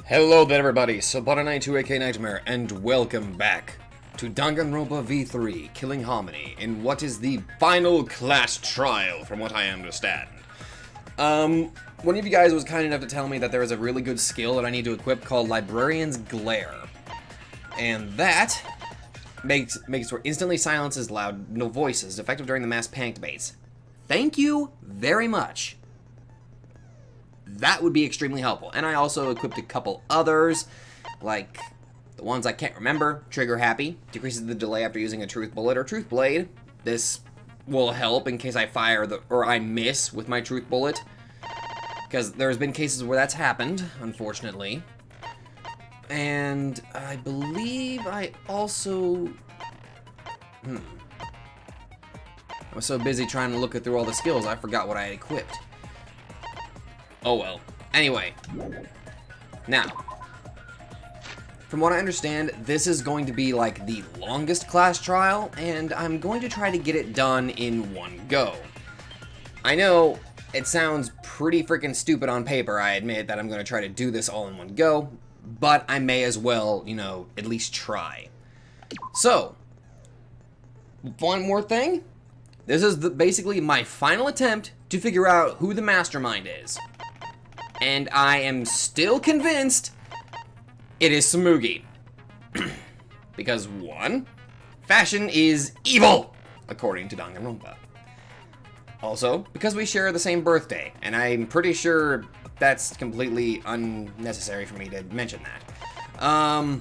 Hello there everybody, Sabana92 aka Nightmare, and welcome back to Danganronpa V3, Killing Harmony, in what is the final class trial, from what I understand. One of you guys was kind enough to tell me that there is a really good skill that I need to equip called Librarian's Glare. And that makes for instantly silences loud no voices, effective during the mass panic debates. Thank you very much. That would be extremely helpful. And I also equipped a couple others, like the ones I can't remember. Trigger Happy, decreases the delay after using a Truth Bullet or Truth Blade. This will help in case I fire or I miss with my Truth Bullet, because there's been cases where that's happened, unfortunately. And I believe I also... I was so busy trying to look through all the skills, I forgot what I had equipped. Oh well. Anyway. Now, from what I understand, this is going to be like the longest class trial, and I'm going to try to get it done in one go. I know it sounds pretty freaking stupid on paper, I admit that I'm going to try to do this all in one go, but I may as well, you know, at least try. So, one more thing. This is basically my final attempt to figure out who the mastermind is. And I am still convinced it is Tsumugi. Because, one, fashion is evil, according to Danganronpa. Also, because we share the same birthday, and I'm pretty sure that's completely unnecessary for me to mention that.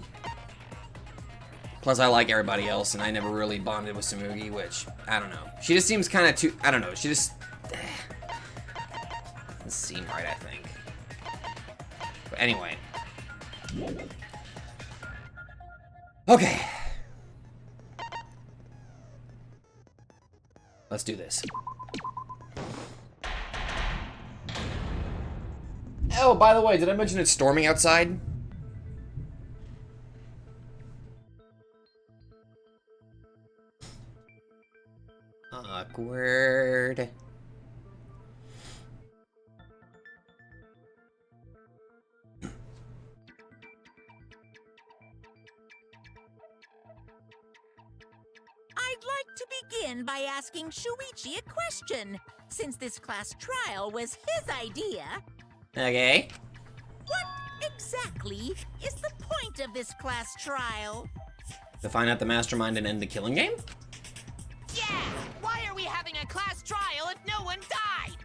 Plus, I like everybody else, and I never really bonded with Tsumugi, which, I don't know. She just seems kind of too... I don't know, she just... doesn't seem right, I think. But anyway. Okay. Let's do this. Oh, by the way, did I mention it's storming outside? Awkward. I'd like to begin by asking Shuichi a question, since this class trial was his idea. Okay. What exactly is the point of this class trial? To find out the mastermind and end the killing game? Yeah! Why are we having a class trial if no one died?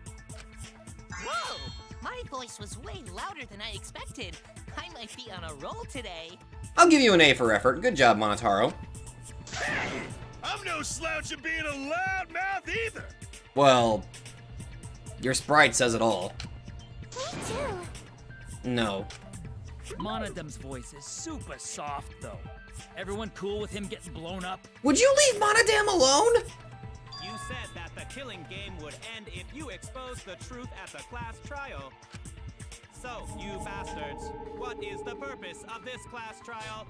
Whoa! My voice was way louder than I expected. I might be on a roll today. I'll give you an A for effort. Good job, Monotaro. Hey! I'm no slouch at being a loudmouth either! Well, your sprite says it all. Me too. No. Monodam's voice is super soft, though. Everyone cool with him getting blown up? Would you leave Monodam alone? You said that the killing game would end if you exposed the truth at the class trial. So, you bastards, what is the purpose of this class trial?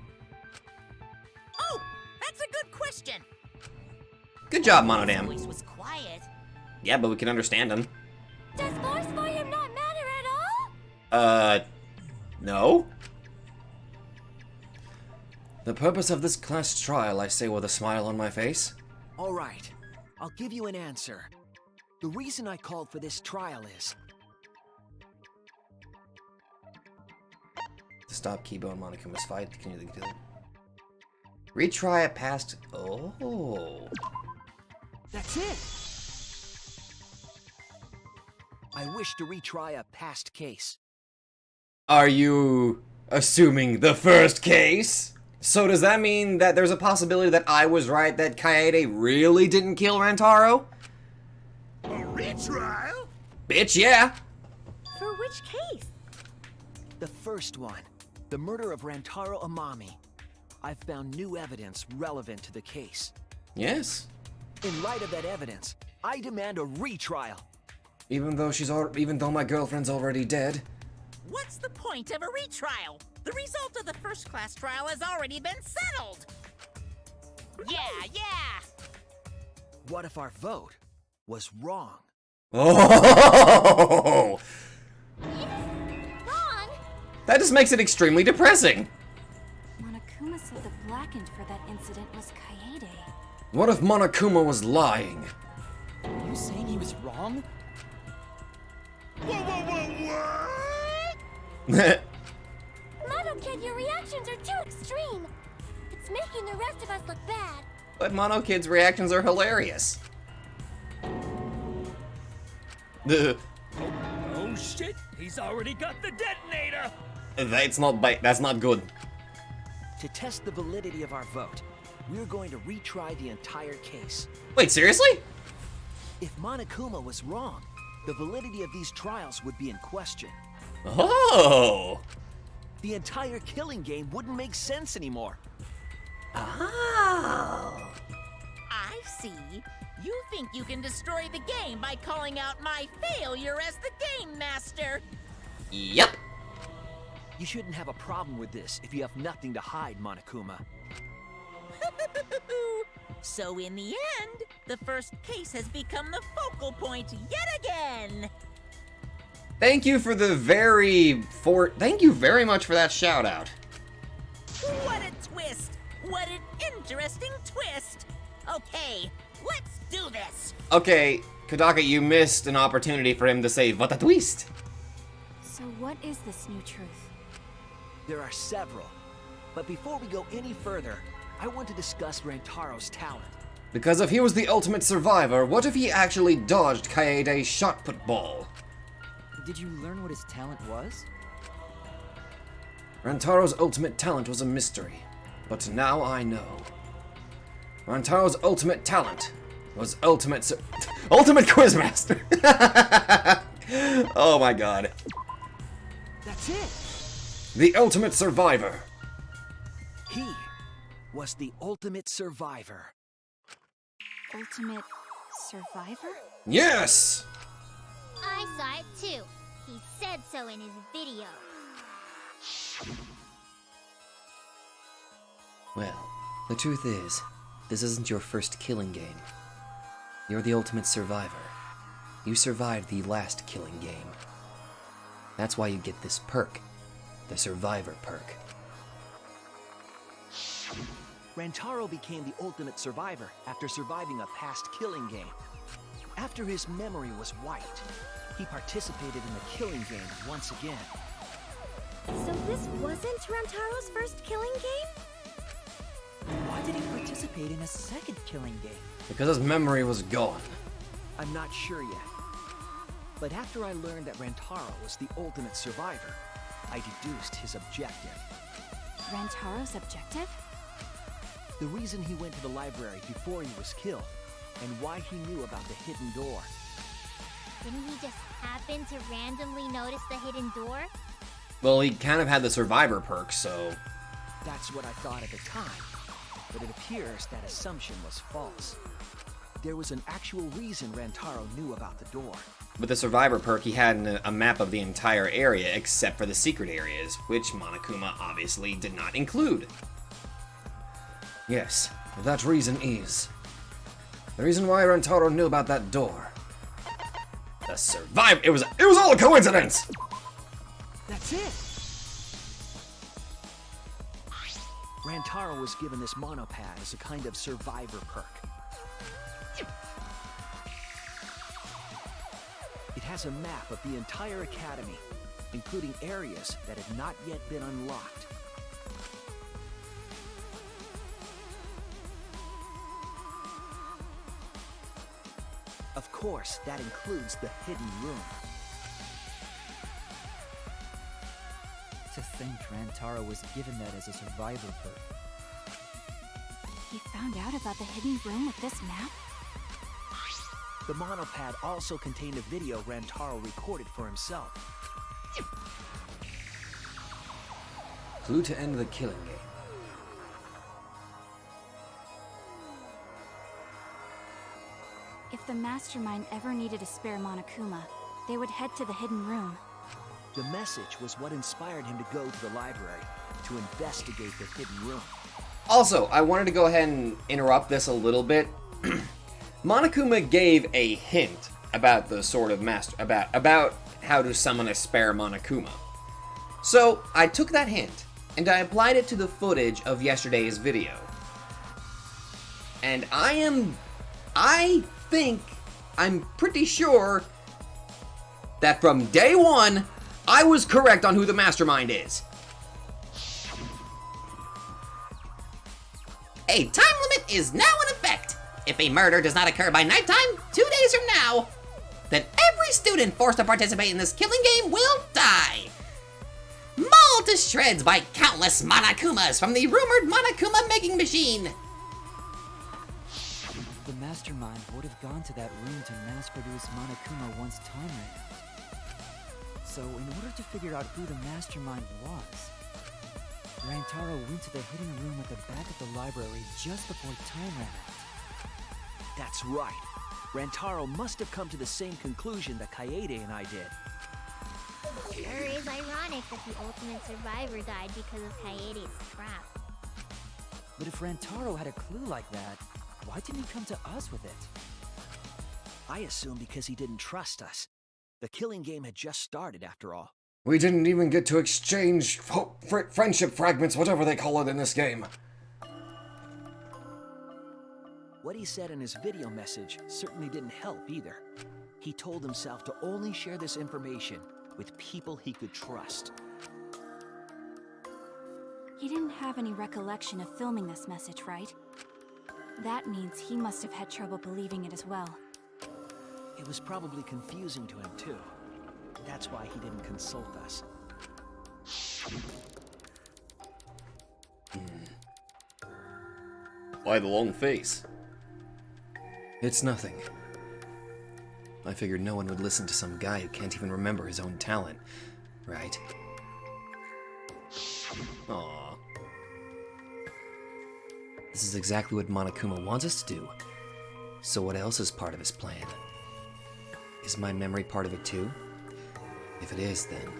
Oh! That's a good question! Good job, His Monodam. voice was quiet. Yeah, but we can understand him. Does force for him not matter at all? No? The purpose of this class trial, I say with a smile on my face. All right, I'll give you an answer. The reason I called for this trial is... To stop Kibo and Monokuma's fight, continue the kill. Retry a past... Oh. That's it! I wish to retry a past case. Are you assuming the first case? So does that mean that there's a possibility that I was right, that Kaede really didn't kill Rantaro? A retrial? Bitch, yeah! For which case? The first one, the murder of Rantaro Amami. I've found new evidence relevant to the case. Yes. In light of that evidence, I demand a retrial. Even though my girlfriend's already dead. What's the point of a retrial? The result of the first class trial has already been settled! Yeah! What if our vote was wrong? Oh! That just makes it extremely depressing. Monokuma said the blackened for that incident was Kaede. What if Monokuma was lying? Are you saying he was wrong? What? Mono Kid, your reactions are too extreme. It's making the rest of us look bad. But Mono Kid's reactions are hilarious. Oh shit, he's already got the detonator! That's not good. To test the validity of our vote, we're going to retry the entire case. Wait, seriously? If Monokuma was wrong, the validity of these trials would be in question. Oh. The entire killing game wouldn't make sense anymore. Oh. I see. You think you can destroy the game by calling out my failure as the game master. Yep. You shouldn't have a problem with this if you have nothing to hide, Monokuma. So in the end, the first case has become the focal point yet again. Thank you very much for that shout out. What a twist! What an interesting twist! Okay, let's do this! Okay, Kodaka, you missed an opportunity for him to say, "What a twist!" So what is this new truth? There are several. But before we go any further, I want to discuss Rantaro's talent. Because if he was the ultimate survivor, what if he actually dodged Kaede's shot put ball? Did you learn what his talent was? Rantaro's ultimate talent was a mystery, but now I know. Rantaro's ultimate talent was ultimate Quizmaster! Oh my god. That's it! The ultimate survivor. He was the ultimate survivor. Ultimate survivor? Yes! I saw it too. He said so in his video. Well, the truth is, this isn't your first killing game. You're the ultimate survivor. You survived the last killing game. That's why you get this perk, the survivor perk. Rantaro became the ultimate survivor after surviving a past killing game. After his memory was wiped, he participated in the killing game once again. So this wasn't Rantaro's first killing game? Why did he participate in a second killing game? Because his memory was gone. I'm not sure yet. But after I learned that Rantaro was the ultimate survivor, I deduced his objective. Rantaro's objective? The reason he went to the library before he was killed, and why he knew about the hidden door. Didn't he just happen to randomly notice the hidden door? Well, he kind of had the survivor perk, so... That's what I thought at the time, but it appears that assumption was false. There was an actual reason Rantaro knew about the door. With the survivor perk, he had a map of the entire area except for the secret areas, which Monokuma obviously did not include. Yes, that reason is... the reason why Rantaro knew about that door. The survivor... It was all a coincidence! That's it! Rantaro was given this monopad as a kind of survivor perk. It has a map of the entire academy, including areas that have not yet been unlocked. Of course, that includes the hidden room. To think Rantaro was given that as a survivor perk. He found out about the hidden room with this map? The monopad also contained a video Rantaro recorded for himself. Clue to end the killing game. If the mastermind ever needed a spare Monokuma, they would head to the hidden room. The message was what inspired him to go to the library to investigate the hidden room. Also, I wanted to go ahead and interrupt this a little bit. Monokuma gave a hint about the Sword of Master, about how to summon a spare Monokuma. So I took that hint and I applied it to the footage of yesterday's video. And I'm pretty sure that from day one, I was correct on who the mastermind is. A time limit is now in effect. If a murder does not occur by nighttime, 2 days from now, then every student forced to participate in this killing game will die. Mauled to shreds by countless Monokumas from the rumored Monokuma making machine. The mastermind would have gone to that room to mass-produce Monokuma once time ran out. So, in order to figure out who the mastermind was, Rantaro went to the hidden room at the back of the library just before time ran out. That's right. Rantaro must have come to the same conclusion that Kaede and I did. Sure is ironic that the ultimate survivor died because of Kaede's trap. But if Rantaro had a clue like that, why didn't he come to us with it? I assume because he didn't trust us. The killing game had just started, after all. We didn't even get to exchange friendship fragments, whatever they call it in this game. What he said in his video message certainly didn't help either. He told himself to only share this information with people he could trust. He didn't have any recollection of filming this message, right? That means he must have had trouble believing it as well. It was probably confusing to him, too. That's why he didn't consult us. Why the long face? It's nothing. I figured no one would listen to some guy who can't even remember his own talent, right? Aww. This is exactly what Monokuma wants us to do. So what else is part of his plan? Is my memory part of it too? If it is, then...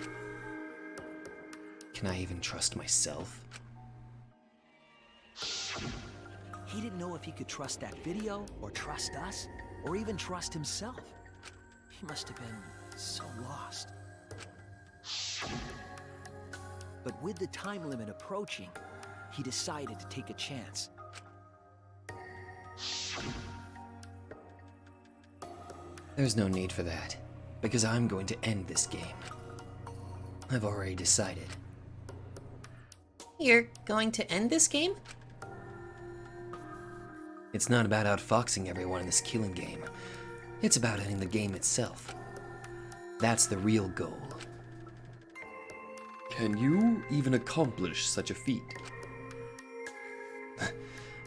can I even trust myself? He didn't know if he could trust that video, or trust us, or even trust himself. He must have been so lost. But with the time limit approaching, he decided to take a chance. There's no need for that, because I'm going to end this game. I've already decided. You're going to end this game? It's not about outfoxing everyone in this killing game. It's about ending the game itself. That's the real goal. Can you even accomplish such a feat?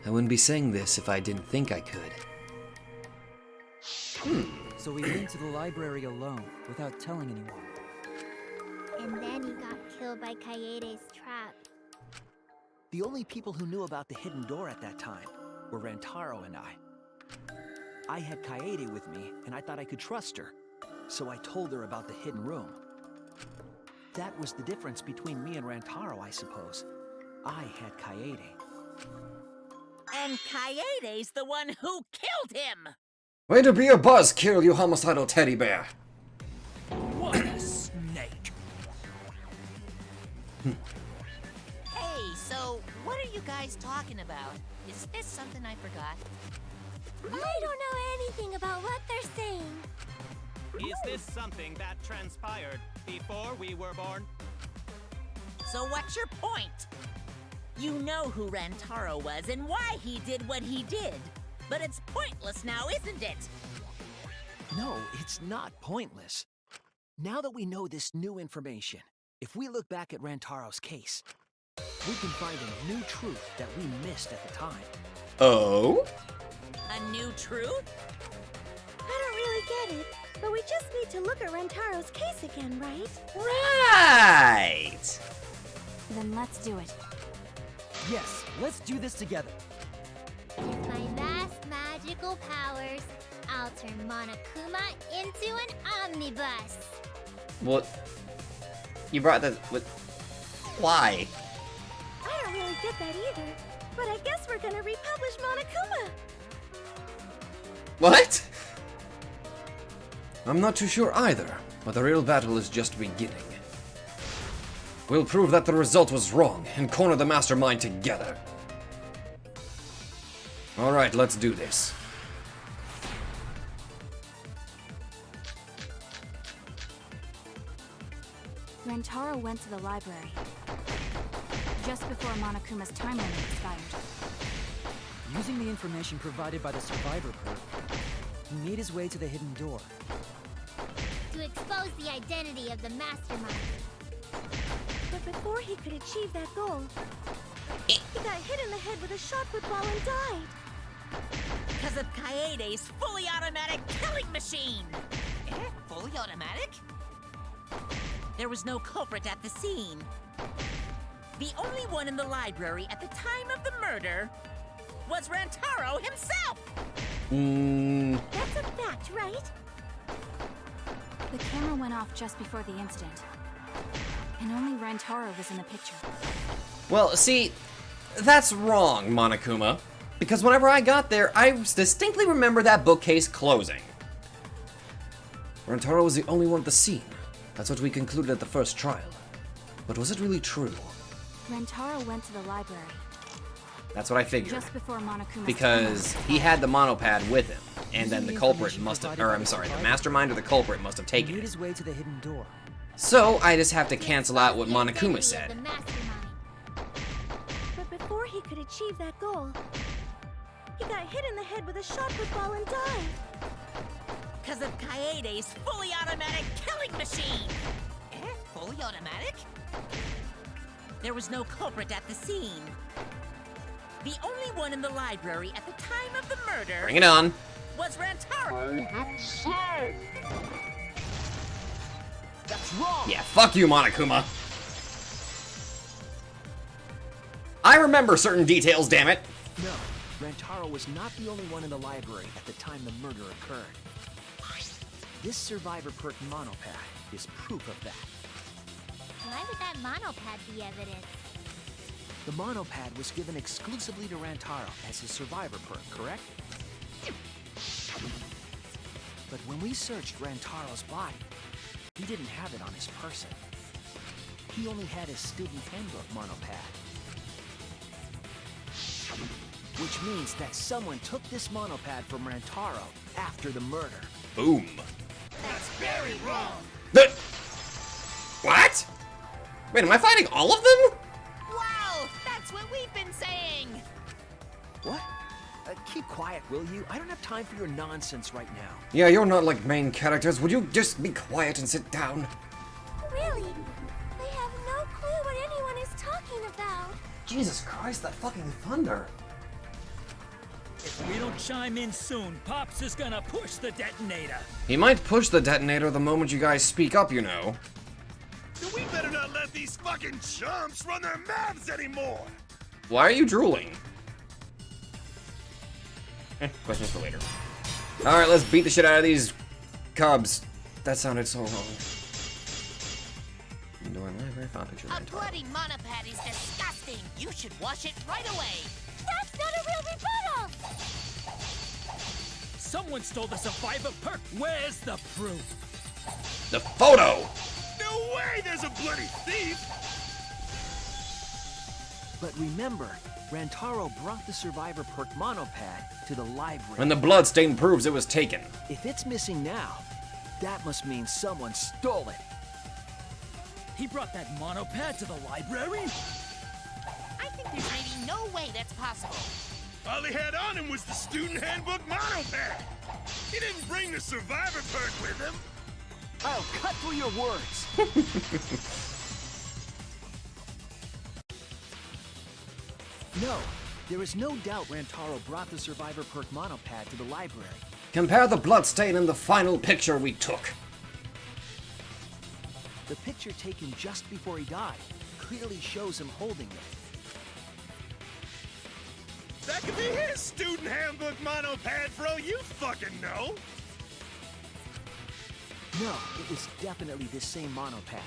I wouldn't be saying this if I didn't think I could. So he went to the library alone, without telling anyone. And then he got killed by Kaede's trap. The only people who knew about the hidden door at that time were Rantaro and I. I had Kaede with me, and I thought I could trust her, so I told her about the hidden room. That was the difference between me and Rantaro, I suppose. I had Kaede. And Kaede's the one who killed him! Way to be a buzzkill, you homicidal teddy bear! What a snake! Hey, so what are you guys talking about? Is this something I forgot? I don't know anything about what they're saying. Is this something that transpired before we were born? So what's your point? You know who Rantaro was and why he did what he did. But it's pointless now, isn't it? No, it's not pointless. Now that we know this new information, if we look back at Rantaro's case, we can find a new truth that we missed at the time. Oh? A new truth? I don't really get it, but we just need to look at Rantaro's case again, right? Right! Then let's do it. Yes, let's do this together. With my vast magical powers, I'll turn Monokuma into an omnibus. What? You brought that... What? Why? I don't really get that either, but I guess we're gonna republish Monokuma. What? I'm not too sure either, but the real battle is just beginning. We'll prove that the result was wrong and corner the mastermind together. Alright, let's do this. Rentaro went to the library just before Monokuma's time limit expired. Using the information provided by the survivor perk, he made his way to the hidden door. To expose the identity of the mastermind. But before he could achieve that goal, he got hit in the head with a shot put ball and died. Because of Kaede's fully automatic killing machine! Fully automatic? There was no culprit at the scene. The only one in the library at the time of the murder was Rantaro himself! That's a fact, right? The camera went off just before the incident, and only Rantaro was in the picture. Well, see, that's wrong, Monokuma. Because whenever I got there, I distinctly remember that bookcase closing. Rantaro was the only one at the scene. That's what we concluded at the first trial. But was it really true? Rentaro went to the library That's what I figured. just before Monokuma's Because he had the monopad with him, and then the culprit must have, or I'm sorry, the mastermind or the culprit must have He taken made it. his way to the hidden door. So I just have to cancel out what The identity Monokuma of said. the mastermind. But before he could achieve that goal, he got hit in the head with a shot put ball and died. Because of Kaede's fully automatic killing machine! Fully automatic? There was no culprit at the scene. The only one in the library at the time of the murder Bring it on. was Rantaro. That's wrong! Yeah, fuck you, Monokuma. I remember certain details, damn it. No, Rantaro was not the only one in the library at the time the murder occurred. This survivor perk monopad is proof of that. Why would that monopad be evidence? The monopad was given exclusively to Rantaro as his survivor perk, correct? But when we searched Rantaro's body, he didn't have it on his person. He only had his student handbook monopad. Which means that someone took this monopad from Rantaro after the murder. Boom. That's very wrong. What? Wait, am I fighting all of them? Wow! That's what we've been saying! What? Keep quiet, will you? I don't have time for your nonsense right now. Yeah, you're not like main characters. Would you just be quiet and sit down? Really? I have no clue what anyone is talking about. Jesus Christ, that fucking thunder. If we don't chime in soon, Pops is gonna push the detonator. He might push the detonator the moment you guys speak up, you know. Then we better not let these fucking chumps run their mouths anymore. Why are you drooling? Questions for later. Alright, let's beat the shit out of these cubs. That sounded so wrong. Indoor library, file picture, A bloody monopad is disgusting! You should wash it right away! That's not a real rebuttal! Someone stole the survivor perk. Where's the proof? The photo! No way there's a bloody thief! But remember, Rantaro brought the survivor perk monopad to the library. And the bloodstain proves it was taken. If it's missing now, that must mean someone stole it. He brought that monopad to the library? I think there's maybe no way that's possible. All he had on him was the student handbook monopad. He didn't bring the survivor perk with him. I'll cut through your words. No, there is no doubt Rantaro brought the survivor perk monopad to the library. Compare the bloodstain and the final picture we took. The picture taken just before he died clearly shows him holding it. That could be his student handbook monopad for all you fucking know. No, it was definitely this same monopad.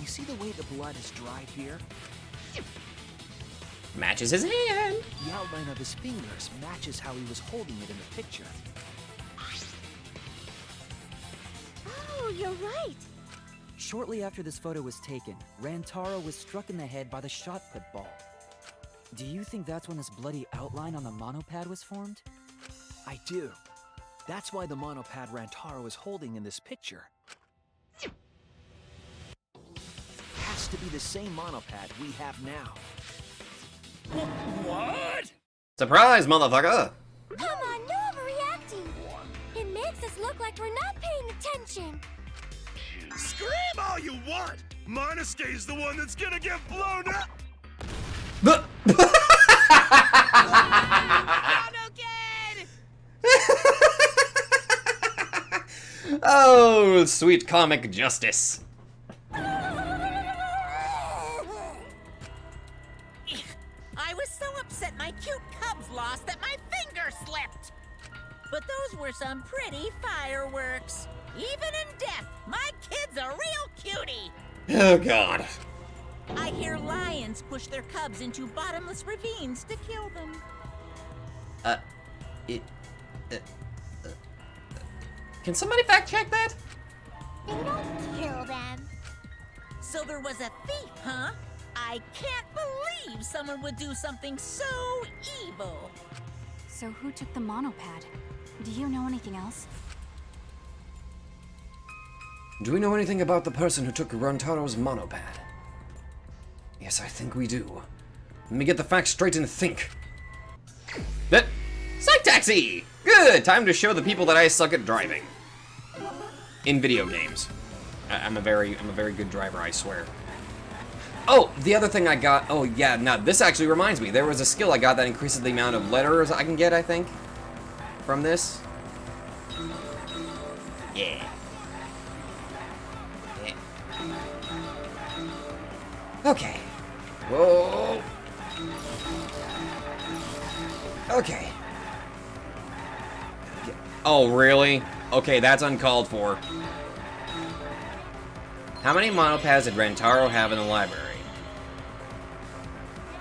You see the way the blood is dried here? Matches his hand. The outline of his fingers matches how he was holding it in the picture. Oh, you're right. Shortly after this photo was taken, Rantaro was struck in the head by the shot put ball. Do you think that's when this bloody outline on the monopad was formed? I do. That's why the monopad Rantaro is holding in this picture has to be the same monopad we have now. What? Surprise, motherfucker! Come on, no overreacting. It makes us look like we're not paying attention. Scream all you want! Monosuke's the one that's gonna get blown up! Oh, sweet comic justice. I was so upset my cute cubs lost that my finger slipped. But those were some pretty fireworks. Even in death, my kid's a real cutie. Oh, God. I hear lions push their cubs into bottomless ravines to kill them. Can somebody fact check that? They don't kill them. So there was a thief, huh? I can't believe someone would do something so evil. So who took the monopad? Do you know anything else? Do we know anything about the person who took Rantaro's monopad? Yes, I think we do. Let me get the facts straight and think. Psych taxi! Good! Time to show the people that I suck at driving. In video games. I'm a very good driver, I swear. Oh, the other thing I got, oh yeah, now this actually reminds me. There was a skill I got that increases the amount of letters I can get, I think, from this. Yeah. Okay. Whoa. Okay. Oh, really? Okay, that's uncalled for. How many monopads did Rantaro have in the library?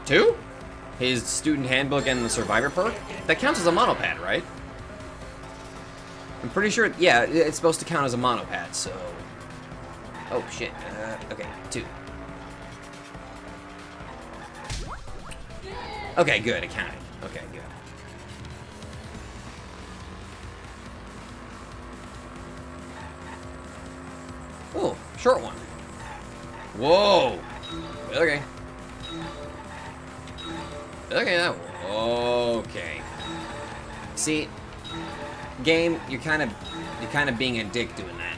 2? His student handbook and the survivor perk? That counts as a monopad, right? I'm pretty sure, yeah, it's supposed to count as a monopad, so... Oh, shit. Okay, 2. Okay, good, it counted. Okay, good. Oh, short one. Whoa. Okay. Okay, that. Okay. See, game, you're kind of being a dick doing that.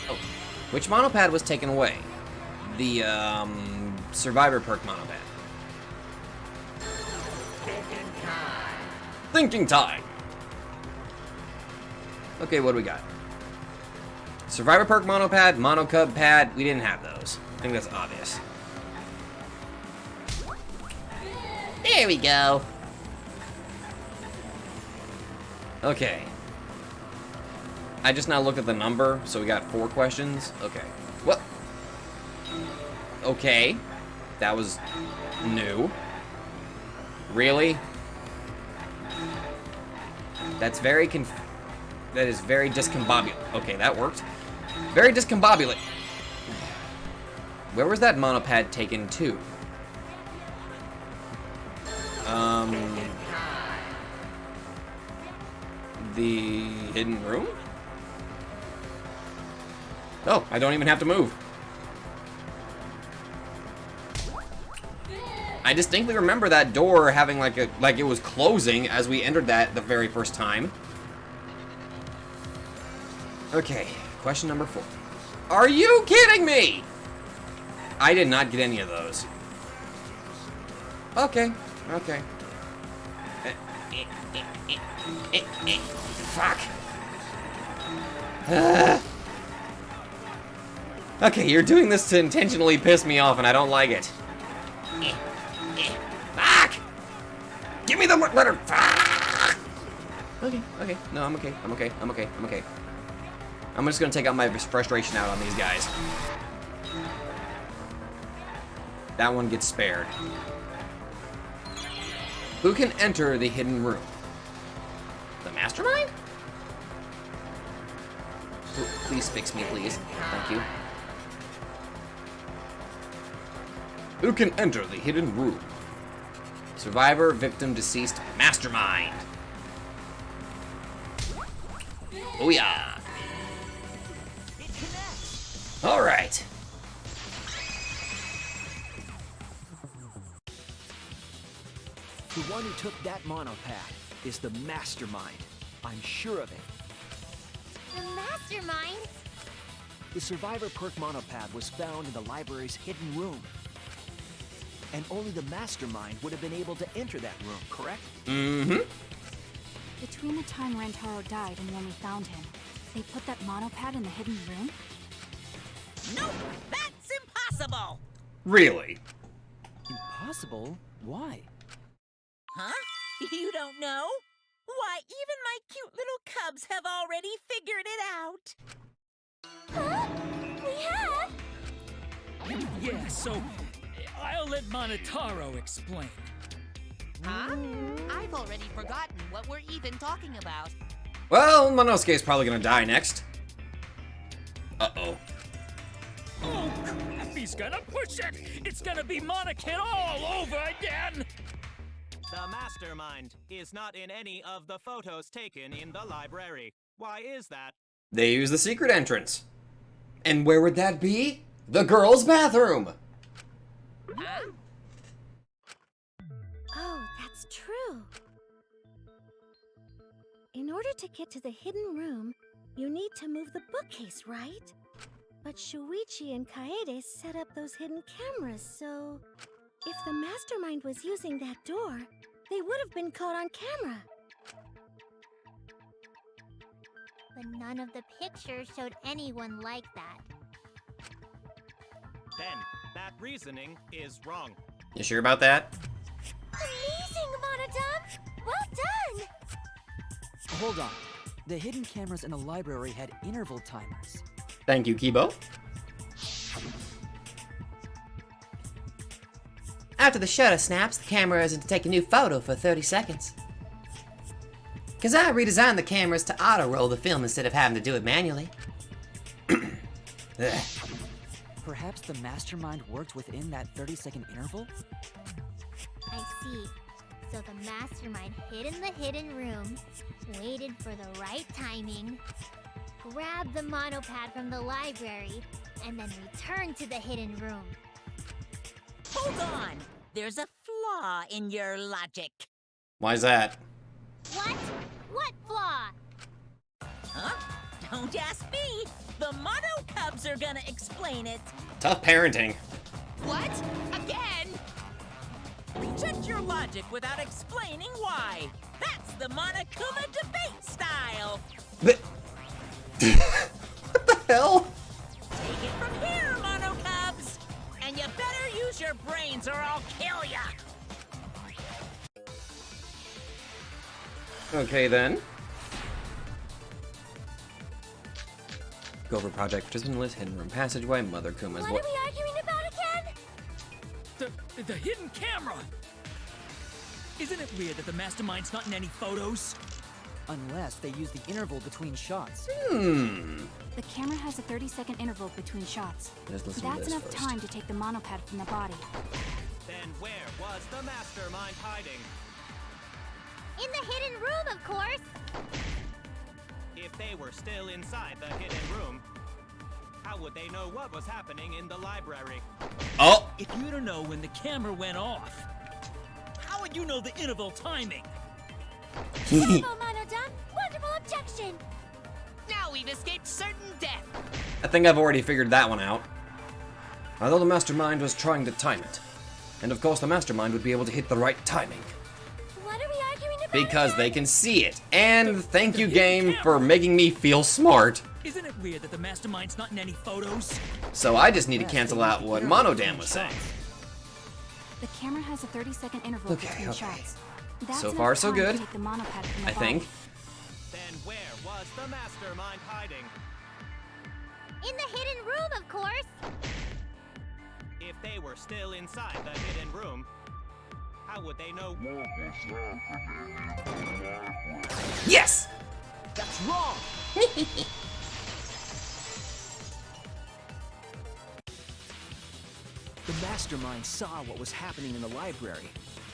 Oh, which monopad was taken away? The survivor perk monopad. Thinking time. Okay, what do we got? Survivor perk monopad, mono cub pad. We didn't have those. I think that's obvious. There we go. Okay. I just now looked at the number, so we got 4 questions. Okay. What? Okay. That was new. Really? That is very discombobulate. Okay, that worked. Very discombobulate. Where was that monopad taken to? The hidden room? Oh, I don't even have to move. I distinctly remember that door having like it was closing as we entered that the very first time. Okay, question number 4. Are you kidding me? I did not get any of those. Okay, okay. Fuck. Okay, you're doing this to intentionally piss me off and I don't like it. Fuck! Give me the letter. Fuck! Okay, okay. No, I'm okay. I'm okay. I'm okay. I'm okay. I'm just gonna take out my frustration out on these guys. That one gets spared. Who can enter the hidden room? The mastermind? Please fix me, please. Thank you. Who can enter the hidden room? Survivor, victim, deceased, mastermind. Oh yeah. All right. The one who took that monopad is the mastermind. I'm sure of it. The mastermind? The Survivor Perk monopad was found in the library's hidden room. And only the mastermind would have been able to enter that room, correct? Mm-hmm. Between the time Rantaro died and when we found him, they put that monopad in the hidden room? Nope, that's impossible. Really? Impossible? Why? Huh? You don't know? Why, even my cute little cubs have already figured it out. Huh? We have? Yeah, so I'll let Monotaro explain. Huh? I've already forgotten what we're even talking about. Well, Monosuke's probably gonna die next. Uh-oh. Oh crap, he's gonna push it! It's gonna be Monokid all over again! The mastermind is not in any of the photos taken in the library. Why is that? They use the secret entrance. And where would that be? The girls' bathroom! Huh? Oh, that's true. In order to get to the hidden room, you need to move the bookcase, right? But Shuichi and Kaede set up those hidden cameras, so... if the mastermind was using that door, they would have been caught on camera. But none of the pictures showed anyone like that. Then, that reasoning is wrong. You sure about that? Amazing, Monodam! Well done! Hold on. The hidden cameras in the library had interval timers. Thank you, Kibo. After the shutter snaps, the camera isn't to take a new photo for 30 seconds. Cause I redesigned the cameras to auto-roll the film instead of having to do it manually. Ugh. Perhaps the mastermind worked within that 30-second interval? I see. So the mastermind hid in the hidden room, waited for the right timing, grabbed the monopad from the library, and then returned to the hidden room. Hold on. There's a flaw in your logic. Why's that? What? What flaw? Huh? Don't ask me. The Mono Cubs are gonna explain it. Tough parenting. What? Again? Reject your logic without explaining why. That's the Monokuma debate style. But... what the hell? Take it from here, Mono Cubs. And you better use your brains or I'll kill ya. Okay, then. Gopher Project participant list, hidden room passageway, Mother Kuma's What are we arguing about again? The hidden camera! Isn't it weird that the mastermind's not in any photos? Unless they use the interval between shots. The camera has a 30-second interval between shots. Let's listen to That's this enough first. time to take the monopad from the body. Then where was the mastermind hiding? In the hidden room, of course! If they were still inside the hidden room, how would they know what was happening in the library? Oh! If you don't know when the camera went off, how would you know the interval timing? Bravo, Monodam! Wonderful objection! Now we've escaped certain death. I think I've already figured that one out. Although the mastermind was trying to time it. And of course the mastermind would be able to hit the right timing. What are we arguing about Because again? they can see it. And thank you, game, for making me feel smart. Isn't it weird that the mastermind's not in any photos? So I just need to cancel out what Monodam was saying. The camera has a 30-second interval Okay, between okay. shots. That's So enough far, so time to good. take the monopad from the I body. think. Then where was the mastermind hiding? In the hidden room, of course! If they were still inside the hidden room, how would they know? Yes! That's wrong! The mastermind saw what was happening in the library.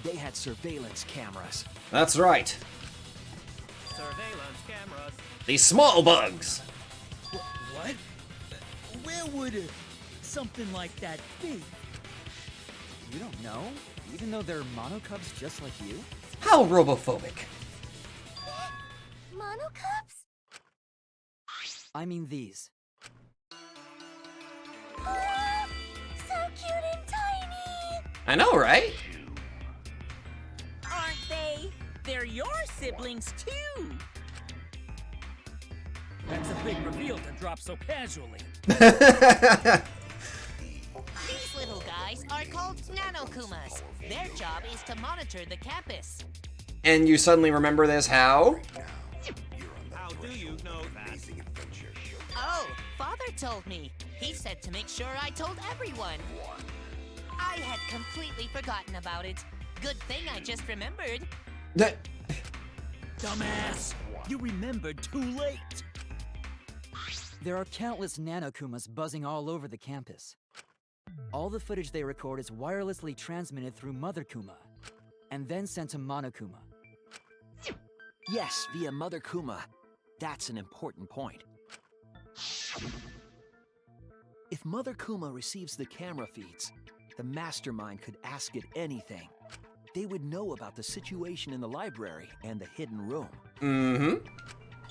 They had surveillance cameras. That's right. Surveillance cameras. The small bugs. What? Where would something like that be? You don't know? Even though they're monocubs just like you? How robophobic. Monocubs? I mean these. Oh, so cute and tiny! I know, right? Aren't they? They're your siblings, too. That's a big reveal to drop so casually. These little guys are called Nanokumas. Their job is to monitor the campus. And you suddenly remember this how? How do you know that? Oh, Father told me. He said to make sure I told everyone. I had completely forgotten about it. Good thing I just remembered. Dumbass! You remembered too late! There are countless Nanokumas buzzing all over the campus. All the footage they record is wirelessly transmitted through Mother Kuma, and then sent to Monokuma. Yes, via Mother Kuma. That's an important point. If Mother Kuma receives the camera feeds, the mastermind could ask it anything. They would know about the situation in the library and the hidden room. Mm-hmm.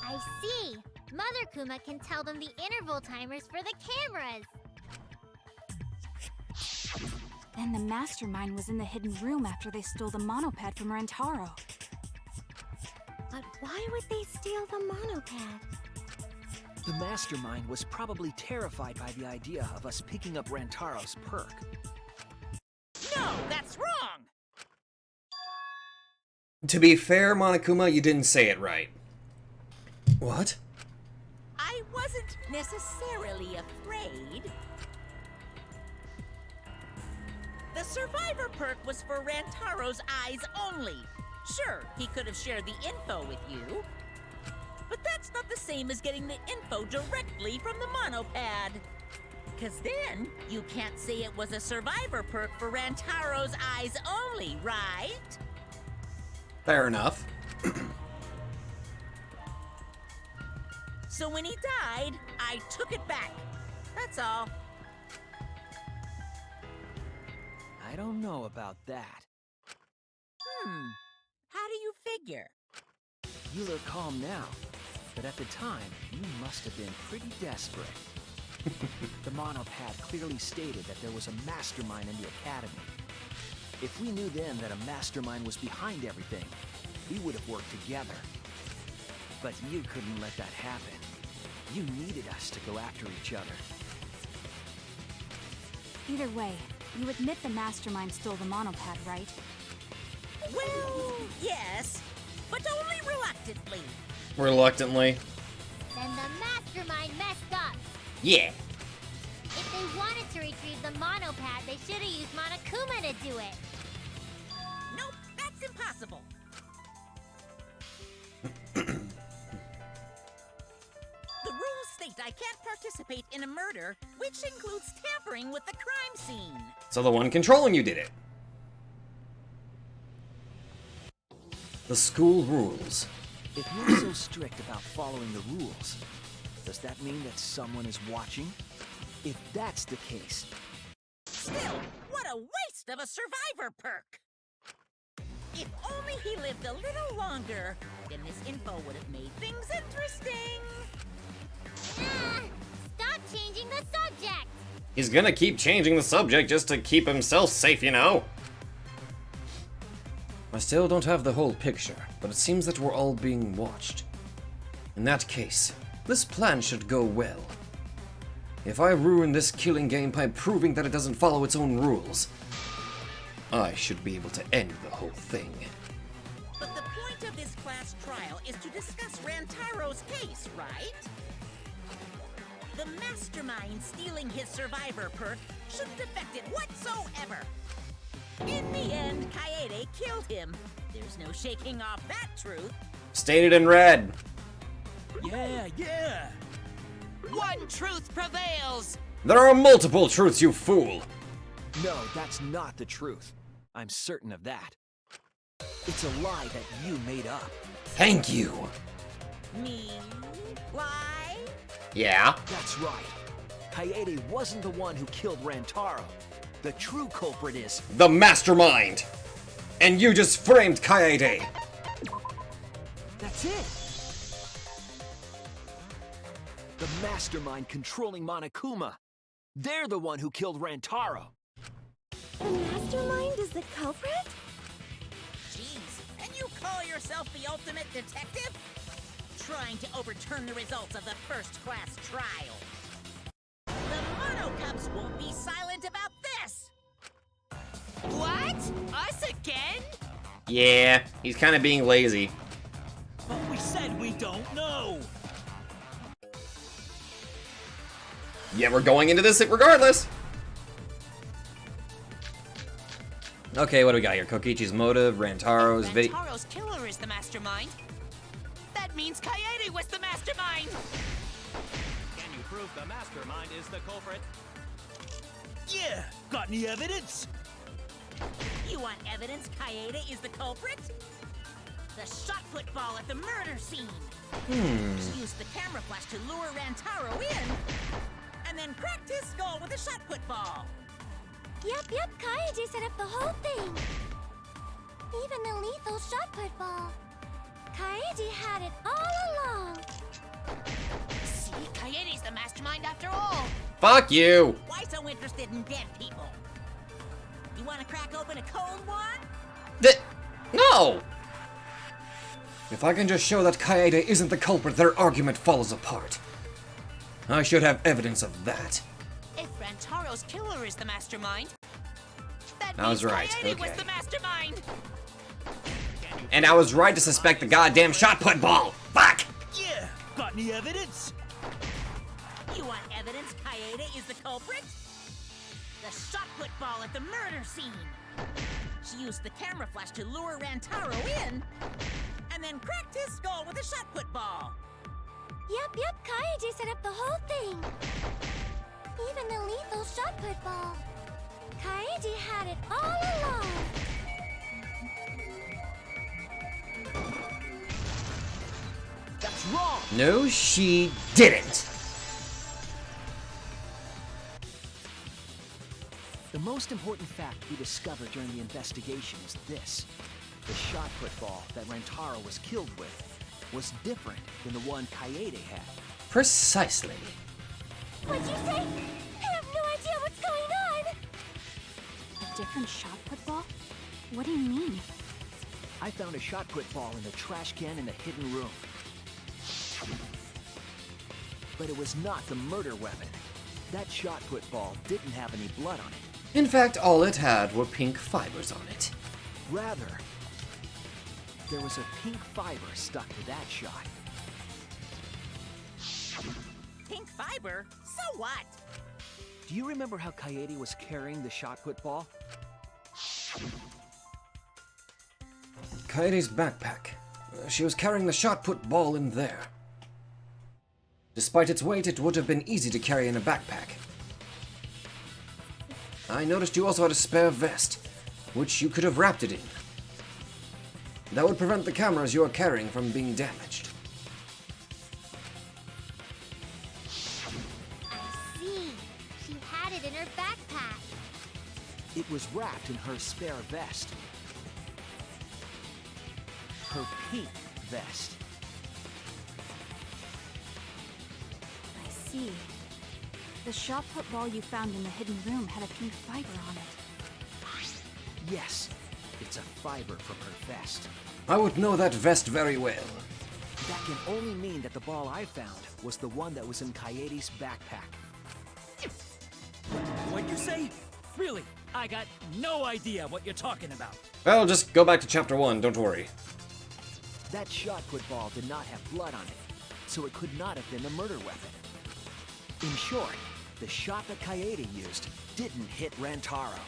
I see. Mother Kuma can tell them the interval timers for the cameras. Then the mastermind was in the hidden room after they stole the monopad from Rantaro. But why would they steal the monopad? The mastermind was probably terrified by the idea of us picking up Rantaro's perk. No, that's wrong! To be fair, Monokuma, you didn't say it right. What? I wasn't necessarily afraid. The survivor perk was for Rantaro's eyes only. Sure, he could have shared the info with you, but that's not the same as getting the info directly from the monopad. Cause then, you can't say it was a survivor perk for Rantaro's eyes only, right? Fair enough. So when he died, I took it back. That's all. I don't know about that. How do you figure? You look calm now, but at the time, you must have been pretty desperate. The monopad clearly stated that there was a mastermind in the academy. If we knew then that a mastermind was behind everything, we would have worked together. But you couldn't let that happen. You needed us to go after each other. Either way, you admit the mastermind stole the monopad, right? Well, yes, but only reluctantly. Reluctantly. Then the mastermind messed up. Yeah. If they wanted to retrieve the monopad, they should have used Monokuma to do it. Nope, that's impossible. The rules state I can't participate in a murder, which includes tampering with the crime scene. So the one controlling you did it. The school rules. If you're so strict about following the rules, does that mean that someone is watching? If that's the case... Still, what a waste of a survivor perk! If only he lived a little longer, then this info would have made things interesting. Stop changing the subject! He's gonna keep changing the subject just to keep himself safe, you know? I still don't have the whole picture, but it seems that we're all being watched. In that case, this plan should go well. If I ruin this killing game by proving that it doesn't follow its own rules, I should be able to end the whole thing. But the point of this class trial is to discuss Rantaro's case, right? The mastermind stealing his survivor perk shouldn't affect it whatsoever. In the end, Kaede killed him. There's no shaking off that truth. Stated in red. Yeah. One truth prevails. There are multiple truths, you fool. No, that's not the truth. I'm certain of that. It's a lie that you made up. Thank you. Me? Why? Yeah? That's right. Kaede wasn't the one who killed Rantaro. The true culprit is... The mastermind! And you just framed Kaede! That's it! The mastermind controlling Monokuma. They're the one who killed Rantaro. The mastermind is the culprit? Jeez, and you call yourself the ultimate detective? Trying to overturn the results of the first-class trial. The Mono Cubs won't be silent about this! What? Us again? Yeah, he's kind of being lazy. But we said we don't know. Yeah, we're going into this regardless. Okay, what do we got here? Kokichi's motive, Rantaro's video. Rantaro's killer is the mastermind. That means Kaede was the mastermind! Can you prove the mastermind is the culprit? Yeah, got any evidence? You want evidence Kaede is the culprit? The shot put ball at the murder scene. She used the camera flash to lure Rantaro in, and then cracked his skull with a shot put ball. Yep, Kaede set up the whole thing. Even the lethal shot put ball. Kaede had it all along. See, Kaede's the mastermind after all. Fuck you! Why so interested in dead people? You want to crack open a cold one? No! If I can just show that Kaede isn't the culprit, their argument falls apart. I should have evidence of that. If Rantaro's killer is the mastermind, that I was means right, Kaede was okay. the mastermind. And I was right to suspect the goddamn shot put ball! Fuck! Yeah, got any evidence? You want evidence Kaede is the culprit? The shot put ball at the murder scene. She used the camera flash to lure Rantaro in, and then cracked his skull with a shot put ball. Yep, Kaede set up the whole thing. Even the lethal shot put ball. Kaede had it all along. That's wrong! No, she didn't! The most important fact we discovered during the investigation is this. The shot put ball that Rantaro was killed with was different than the one Kaede had. Precisely. What'd you say? I have no idea what's going on! A different shot put ball? What do you mean? I found a shot put ball in the trash can in the hidden room. But it was not the murder weapon. That shot put ball didn't have any blood on it. In fact, all it had were pink fibers on it. Rather, there was a pink fiber stuck to that shot. Pink fiber? So what? Do you remember how Kaede was carrying the shot put ball? Kaede's backpack. She was carrying the shot put ball in there. Despite its weight, it would have been easy to carry in a backpack. I noticed you also had a spare vest, which you could have wrapped it in. That would prevent the cameras you are carrying from being damaged. I see. She had it in her backpack. It was wrapped in her spare vest. Her pink vest. I see. The shot put ball you found in the hidden room had a pink fiber on it. Yes, it's a fiber from her vest. I would know that vest very well. That can only mean that the ball I found was the one that was in Kaede's backpack. What'd you say? Really? I got no idea what you're talking about. Well, just go back to chapter 1, don't worry. That shot put ball did not have blood on it, so it could not have been a murder weapon. In short, the shot that Kaede used didn't hit Rantaro.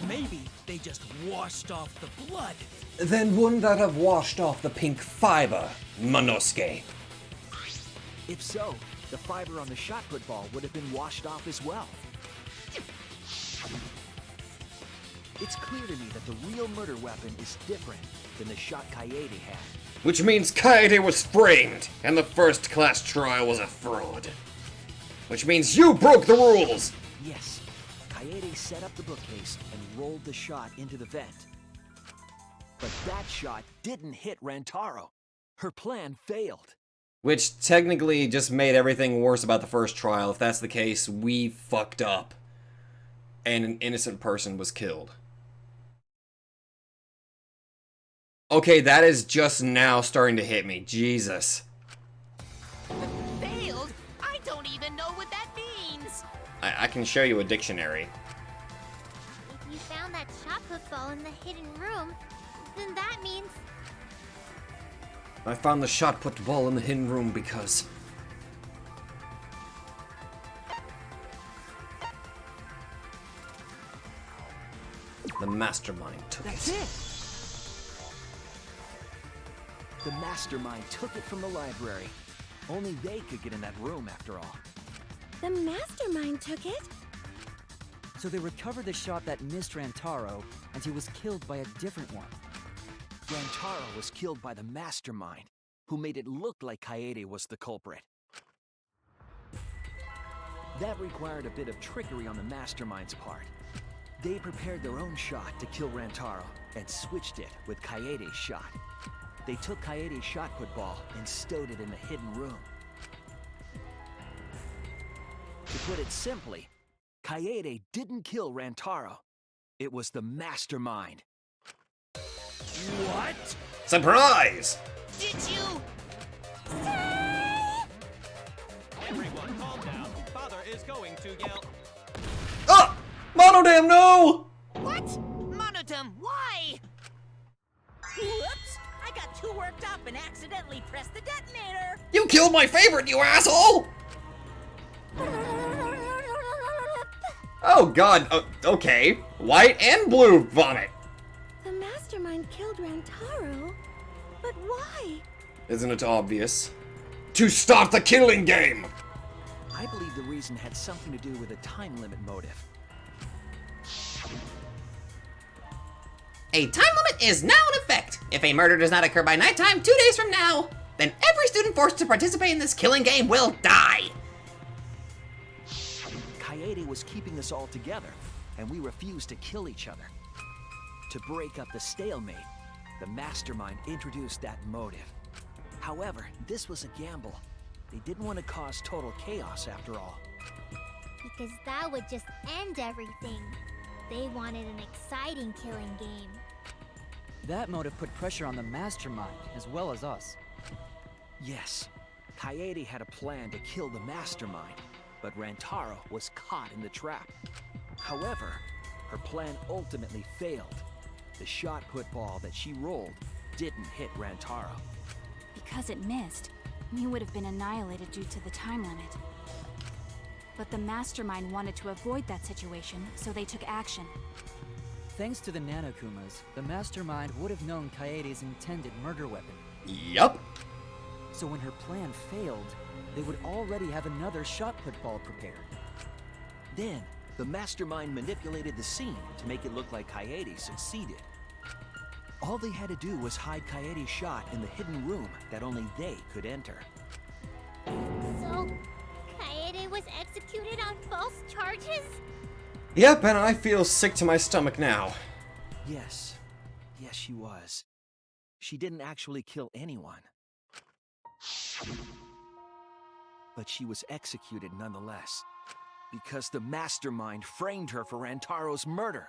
Maybe they just washed off the blood. Then wouldn't that have washed off the pink fiber, Monosuke? If so, the fiber on the shot put ball would have been washed off as well. It's clear to me that the real murder weapon is different than the shot Kaede had. Which means Kaede was framed, and the first class trial was a fraud. Which means you broke the rules! Yes, Kaede set up the bookcase and rolled the shot into the vent. But that shot didn't hit Rantaro. Her plan failed. Which technically just made everything worse about the first trial. If that's the case, we fucked up. And an innocent person was killed. Okay, that is just now starting to hit me. Jesus. Failed? I don't even know what that means. I can show you a dictionary. If you found that shot put ball in the hidden room, then that means... I found the shot put ball in the hidden room because... the mastermind took it. That's it! The mastermind took it from the library. Only they could get in that room after all. The mastermind took it? So they recovered the shot that missed Rantaro, and he was killed by a different one. Rantaro was killed by the mastermind, who made it look like Kaede was the culprit. That required a bit of trickery on the mastermind's part. They prepared their own shot to kill Rantaro, and switched it with Kaede's shot. They took Kaede's shot put ball and stowed it in the hidden room. To put it simply, Kaede didn't kill Rantaro. It was the mastermind. What? Surprise! Did you? Everyone calm down. Father is going to yell. Ah! Monodam, no! What? Monodam, why? Whoops! I got too worked up and accidentally pressed the detonator. You killed my favorite, you asshole! Oh god, okay. White and blue vomit. The mastermind killed Rantaro? But why? Isn't it obvious? To stop the killing game! I believe the reason had something to do with a time limit motive. A time limit is now in effect. If a murder does not occur by nighttime 2 days from now, then every student forced to participate in this killing game will die. Kaede was keeping us all together, and we refused to kill each other. To break up the stalemate, the mastermind introduced that motive. However, this was a gamble. They didn't want to cause total chaos after all. Because that would just end everything. They wanted an exciting killing game. That motive put pressure on the mastermind, as well as us. Yes, Kaede had a plan to kill the mastermind, but Rantaro was caught in the trap. However, her plan ultimately failed. The shot put ball that she rolled didn't hit Rantaro. Because it missed, he would have been annihilated due to the time limit. But the mastermind wanted to avoid that situation, so they took action. Thanks to the Nanokumas, the mastermind would have known Kaede's intended murder weapon. Yup. So when her plan failed, they would already have another shot put ball prepared. Then, the mastermind manipulated the scene to make it look like Kaede succeeded. All they had to do was hide Kaede's shot in the hidden room that only they could enter. So, Kaede was executed on false charges? Yep, and I feel sick to my stomach now. Yes. Yes, she was. She didn't actually kill anyone. But she was executed nonetheless, because the mastermind framed her for Rantaro's murder.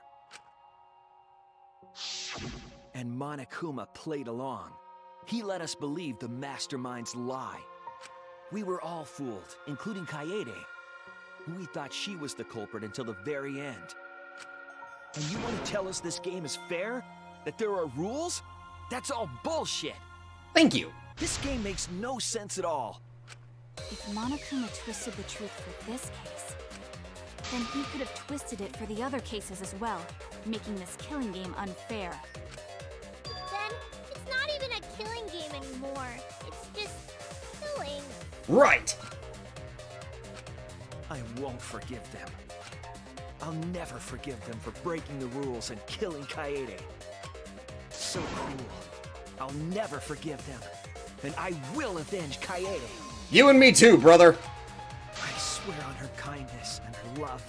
And Monokuma played along. He let us believe the mastermind's lie. We were all fooled, including Kaede. We thought she was the culprit until the very end. And you want to tell us this game is fair? That there are rules? That's all bullshit! Thank you. This game makes no sense at all. If Monokuma twisted the truth for this case, then he could have twisted it for the other cases as well, making this killing game unfair. Then, it's not even a killing game anymore. It's just killing. Right. I won't forgive them. I'll never forgive them for breaking the rules and killing Kaede. So cruel. I'll never forgive them. And I will avenge Kaede. You and me too, brother. I swear on her kindness and her love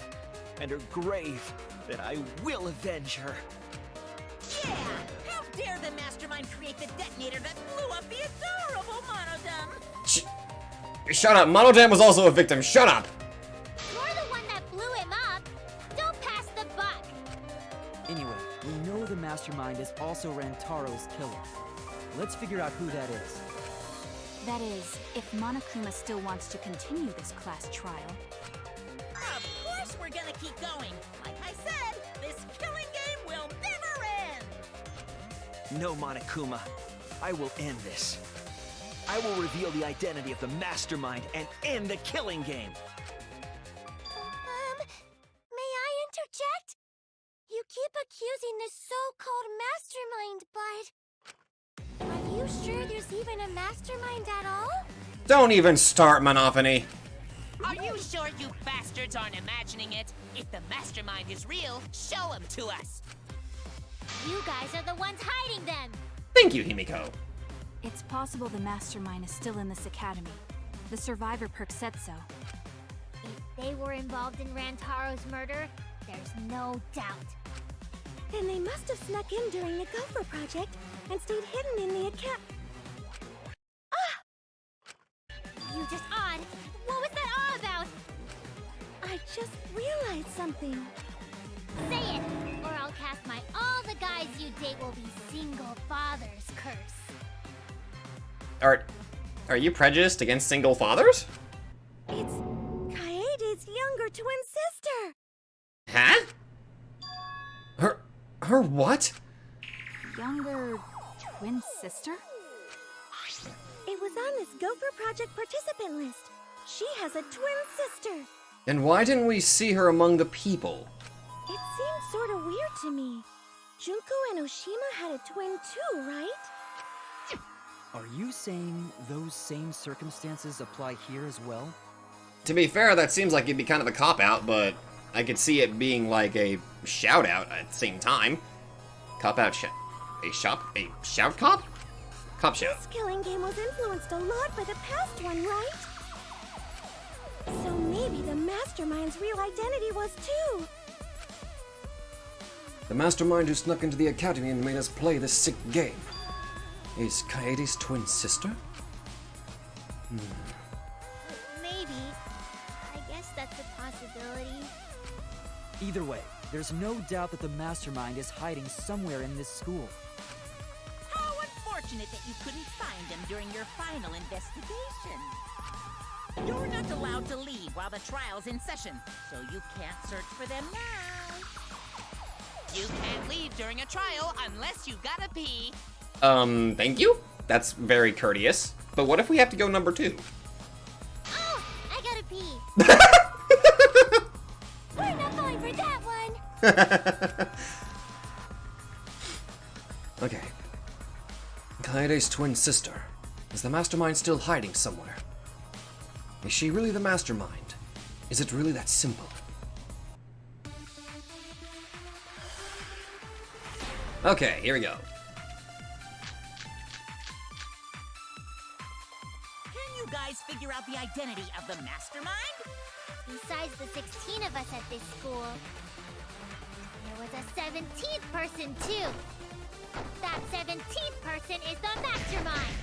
and her grave that I will avenge her. Yeah! How dare the mastermind create the detonator that blew up the adorable Monodam? Shut up. Monodam was also a victim. Shut up. You're the one that blew him up. Don't pass the buck. Anyway, we know the mastermind is also Rantaro's killer. Let's figure out who that is. That is, if Monokuma still wants to continue this class trial. Of course we're gonna keep going. Like I said, this killing game will never end. No, Monokuma. I will end this. I will reveal the identity of the mastermind and end the killing game. May I interject? You keep accusing this so-called mastermind, but... Are you sure there's even a mastermind at all? Don't even start, Monophony. Are you sure you bastards aren't imagining it? If the mastermind is real, show him to us. You guys are the ones hiding them. Thank you, Himiko. It's possible the mastermind is still in this academy. The survivor perk said so. If they were involved in Rantaro's murder, there's no doubt. Then they must have snuck in during the Gopher project and stayed hidden in the account. You just odd. What was that all about? I just realized something. Say it, or I'll cast my all the guys you date will be single fathers curse. Are you prejudiced against single fathers? It's Kaede's younger twin sister. Huh? Her what? Younger twin sister? It was on this Gopher project participant list. She has a twin sister. And why didn't we see her among the people? It seems sort of weird to me. Junko and Oshima had a twin too, right? Are you saying those same circumstances apply here as well? To be fair, that seems like it'd be kind of a cop-out, but I could see it being like a shout-out at the same time. Cop-out a shout cop? Cop shout. This killing game was influenced a lot by the past one, right? So maybe the mastermind's real identity was too. The mastermind who snuck into the academy and made us play this sick game is Kaede's twin sister? Maybe. I guess that's a possibility. Either way, there's no doubt that the mastermind is hiding somewhere in this school. How unfortunate that you couldn't find him during your final investigation. You're not allowed to leave while the trial's in session, so you can't search for them now. You can't leave during a trial unless you gotta pee. Thank you? That's very courteous. But what if we have to go number 2? Oh, I gotta pee. We're not going for that one. Okay. Kaede's twin sister. Is the mastermind still hiding somewhere? Is she really the mastermind? Is it really that simple? Okay, here we go. Can you guys figure out the identity of the mastermind? Besides the 16 of us at this school, there was a 17th person too. That 17th person is the mastermind.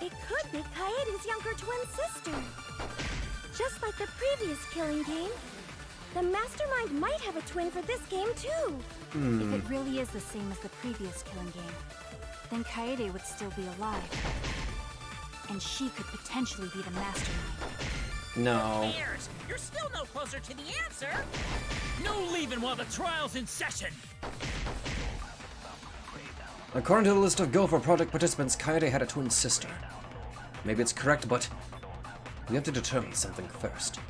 It could be Kaede's younger twin sister. Just like the previous killing game, the mastermind might have a twin for this game too. If it really is the same as the previous killing game, then Kaede would still be alive. And she could potentially be the mastermind. No. Bears, you're still no closer to the answer. No leaving while the trial's in session. According to the list of Gopher project participants, Kaede had a twin sister. Maybe it's correct, but we have to determine something first.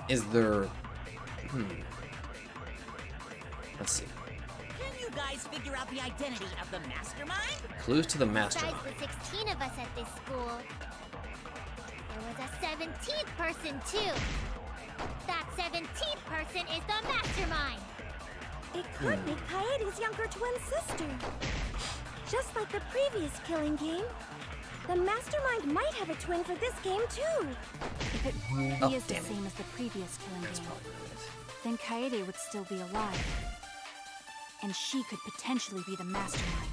Is there... Let's see. Can you guys figure out the identity of the mastermind? Clues to the mastermind. Besides the 16 of us at this school, there was a 17th person too. That 17th person is the mastermind. It could be Kaede's younger twin sister. Just like the previous killing game, the mastermind might have a twin for this game too. If it really is the same as the previous killing game, then Kaede would still be alive. And she could potentially be the mastermind.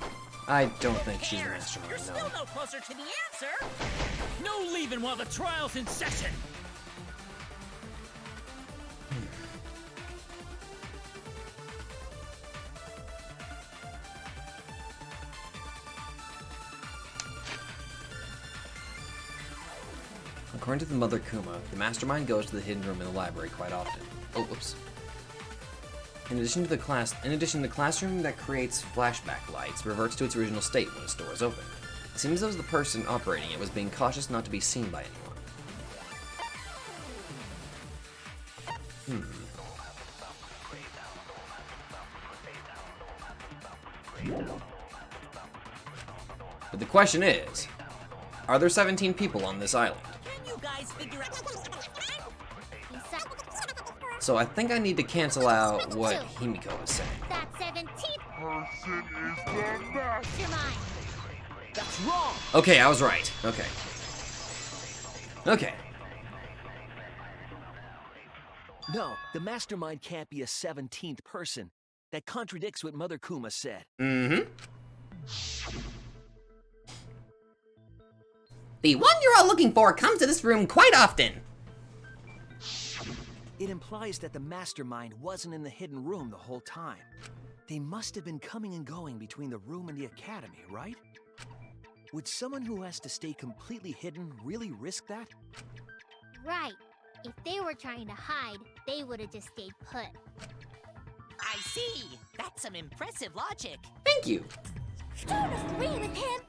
I don't think she's the mastermind, You're no. still no closer to the answer. No leaving while the trial's in session. According to the Mother Kuma, the mastermind goes to the hidden room in the library quite often. Oh, whoops. In addition, the classroom that creates flashback lights reverts to its original state when its door is open. It seems as though the person operating it was being cautious not to be seen by anyone. But the question is, are there 17 people on this island? Can you guys figure out? So I think I need to cancel out what Himiko is saying. That 17th person is the mastermind. That's wrong! Okay, I was right. Okay. Okay. No, the mastermind can't be a 17th person. That contradicts what Mother Kuma said. The one you're all looking for comes to this room quite often. It implies that the mastermind wasn't in the hidden room the whole time. They must have been coming and going between the room and the academy, right? Would someone who has to stay completely hidden really risk that? Right. If they were trying to hide, they would have just stayed put. I see. That's some impressive logic. Thank you. Don't agree with him.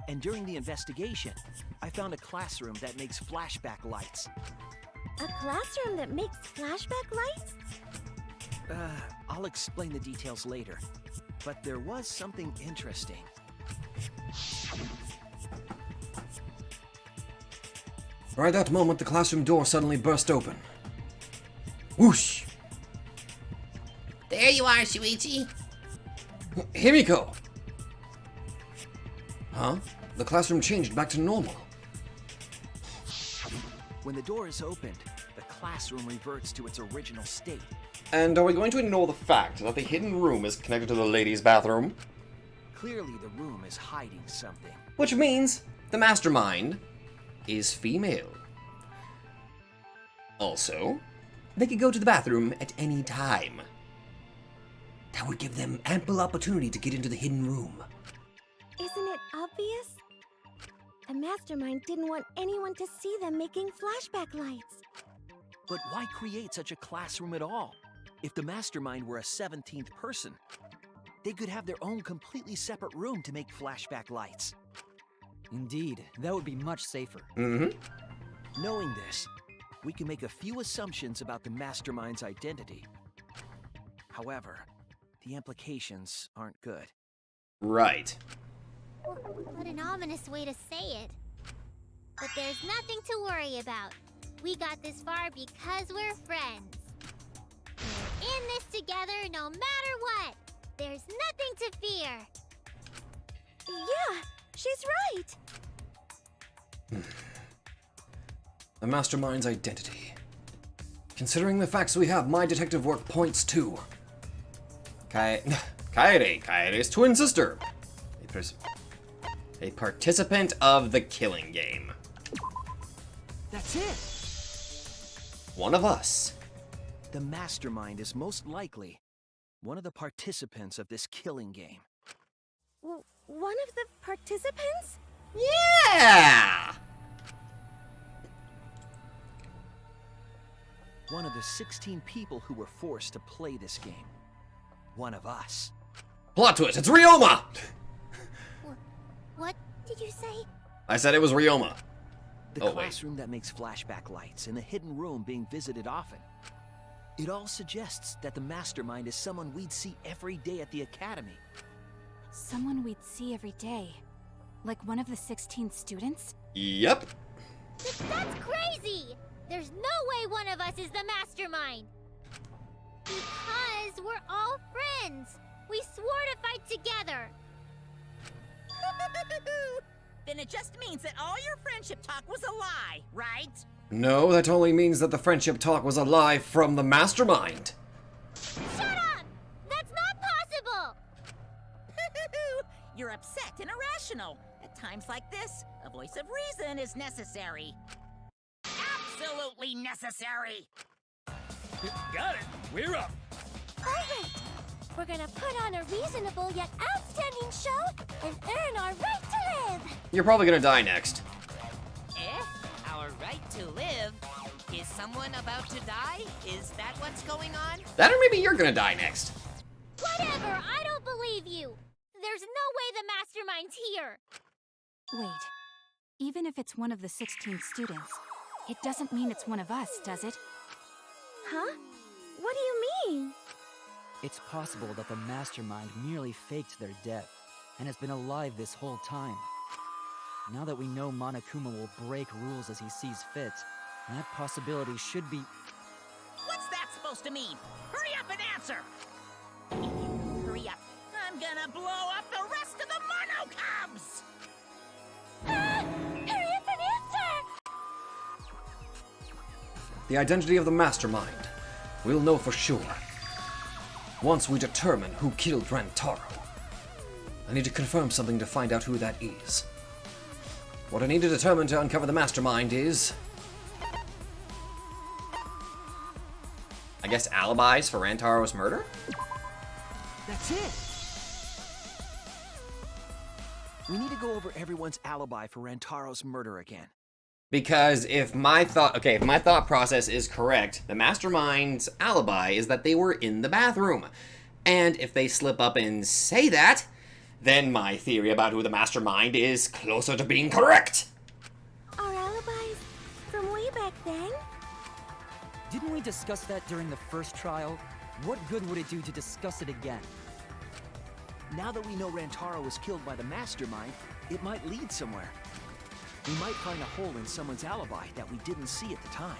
And during the investigation, I found a classroom that makes flashback lights. A classroom that makes flashback lights? I'll explain the details later. But there was something interesting. Right at that moment, the classroom door suddenly burst open. Whoosh! There you are, Shuichi. Himiko! Huh? The classroom changed back to normal. When the door is opened, the classroom reverts to its original state. And are we going to ignore the fact that the hidden room is connected to the ladies' bathroom? Clearly, the room is hiding something. Which means the mastermind is female. Also, they could go to the bathroom at any time. That would give them ample opportunity to get into the hidden room. Isn't it obvious? The mastermind didn't want anyone to see them making flashback lights. But why create such a classroom at all? If the mastermind were a 17th person, they could have their own completely separate room to make flashback lights. Indeed, that would be much safer. Knowing this, we can make a few assumptions about the mastermind's identity. However, the implications aren't good. Right. What an ominous way to say it. But there's nothing to worry about. We got this far because we're friends. We're in this together no matter what. There's nothing to fear. Yeah, she's right. The mastermind's identity. Considering the facts we have, my detective work points to Kaede's twin sister. A participant of the killing game. That's it! One of us. The mastermind is most likely one of the participants of this killing game. One of the participants? Yeah! One of the 16 people who were forced to play this game. One of us. Plot twist, it's Ryoma! What did you say? I said it was Ryoma. The classroom that makes flashback lights in a hidden room being visited often. It all suggests that the mastermind is someone we'd see every day at the academy. Someone we'd see every day. Like one of the 16 students? Yep. That's crazy! There's no way one of us is the mastermind! Because we're all friends! We swore to fight together! Then it just means that all your friendship talk was a lie, right? No, that only means that the friendship talk was a lie from the mastermind. Shut up! That's not possible! You're upset and irrational. At times like this, a voice of reason is necessary. Absolutely necessary! Got it. We're up. Alright! We're gonna put on a reasonable yet outstanding show and earn our right to live! You're probably gonna die next. Eh? Our right to live? Is someone about to die? Is that what's going on? That or maybe you're gonna die next. Whatever! I don't believe you! There's no way the mastermind's here! Wait. Even if it's one of the 16 students, it doesn't mean it's one of us, does it? Huh? What do you mean? It's possible that the mastermind merely faked their death and has been alive this whole time. Now that we know Monokuma will break rules as he sees fit, that possibility should be... What's that supposed to mean? Hurry up and answer! Hurry up. I'm gonna blow up the rest of the Mono Cubs! Hurry up and answer! The identity of the mastermind. We'll know for sure once we determine who killed Rantaro. I need to confirm something to find out who that is. What I need to determine to uncover the mastermind is... I guess alibis for Rantaro's murder? That's it! We need to go over everyone's alibi for Rantaro's murder again. Because if my thought process is correct, the mastermind's alibi is that they were in the bathroom. And if they slip up and say that, then my theory about who the mastermind is closer to being correct. Our alibis from way back then? Didn't we discuss that during the first trial? What good would it do to discuss it again? Now that we know Rantaro was killed by the mastermind, it might lead somewhere. We might find a hole in someone's alibi that we didn't see at the time.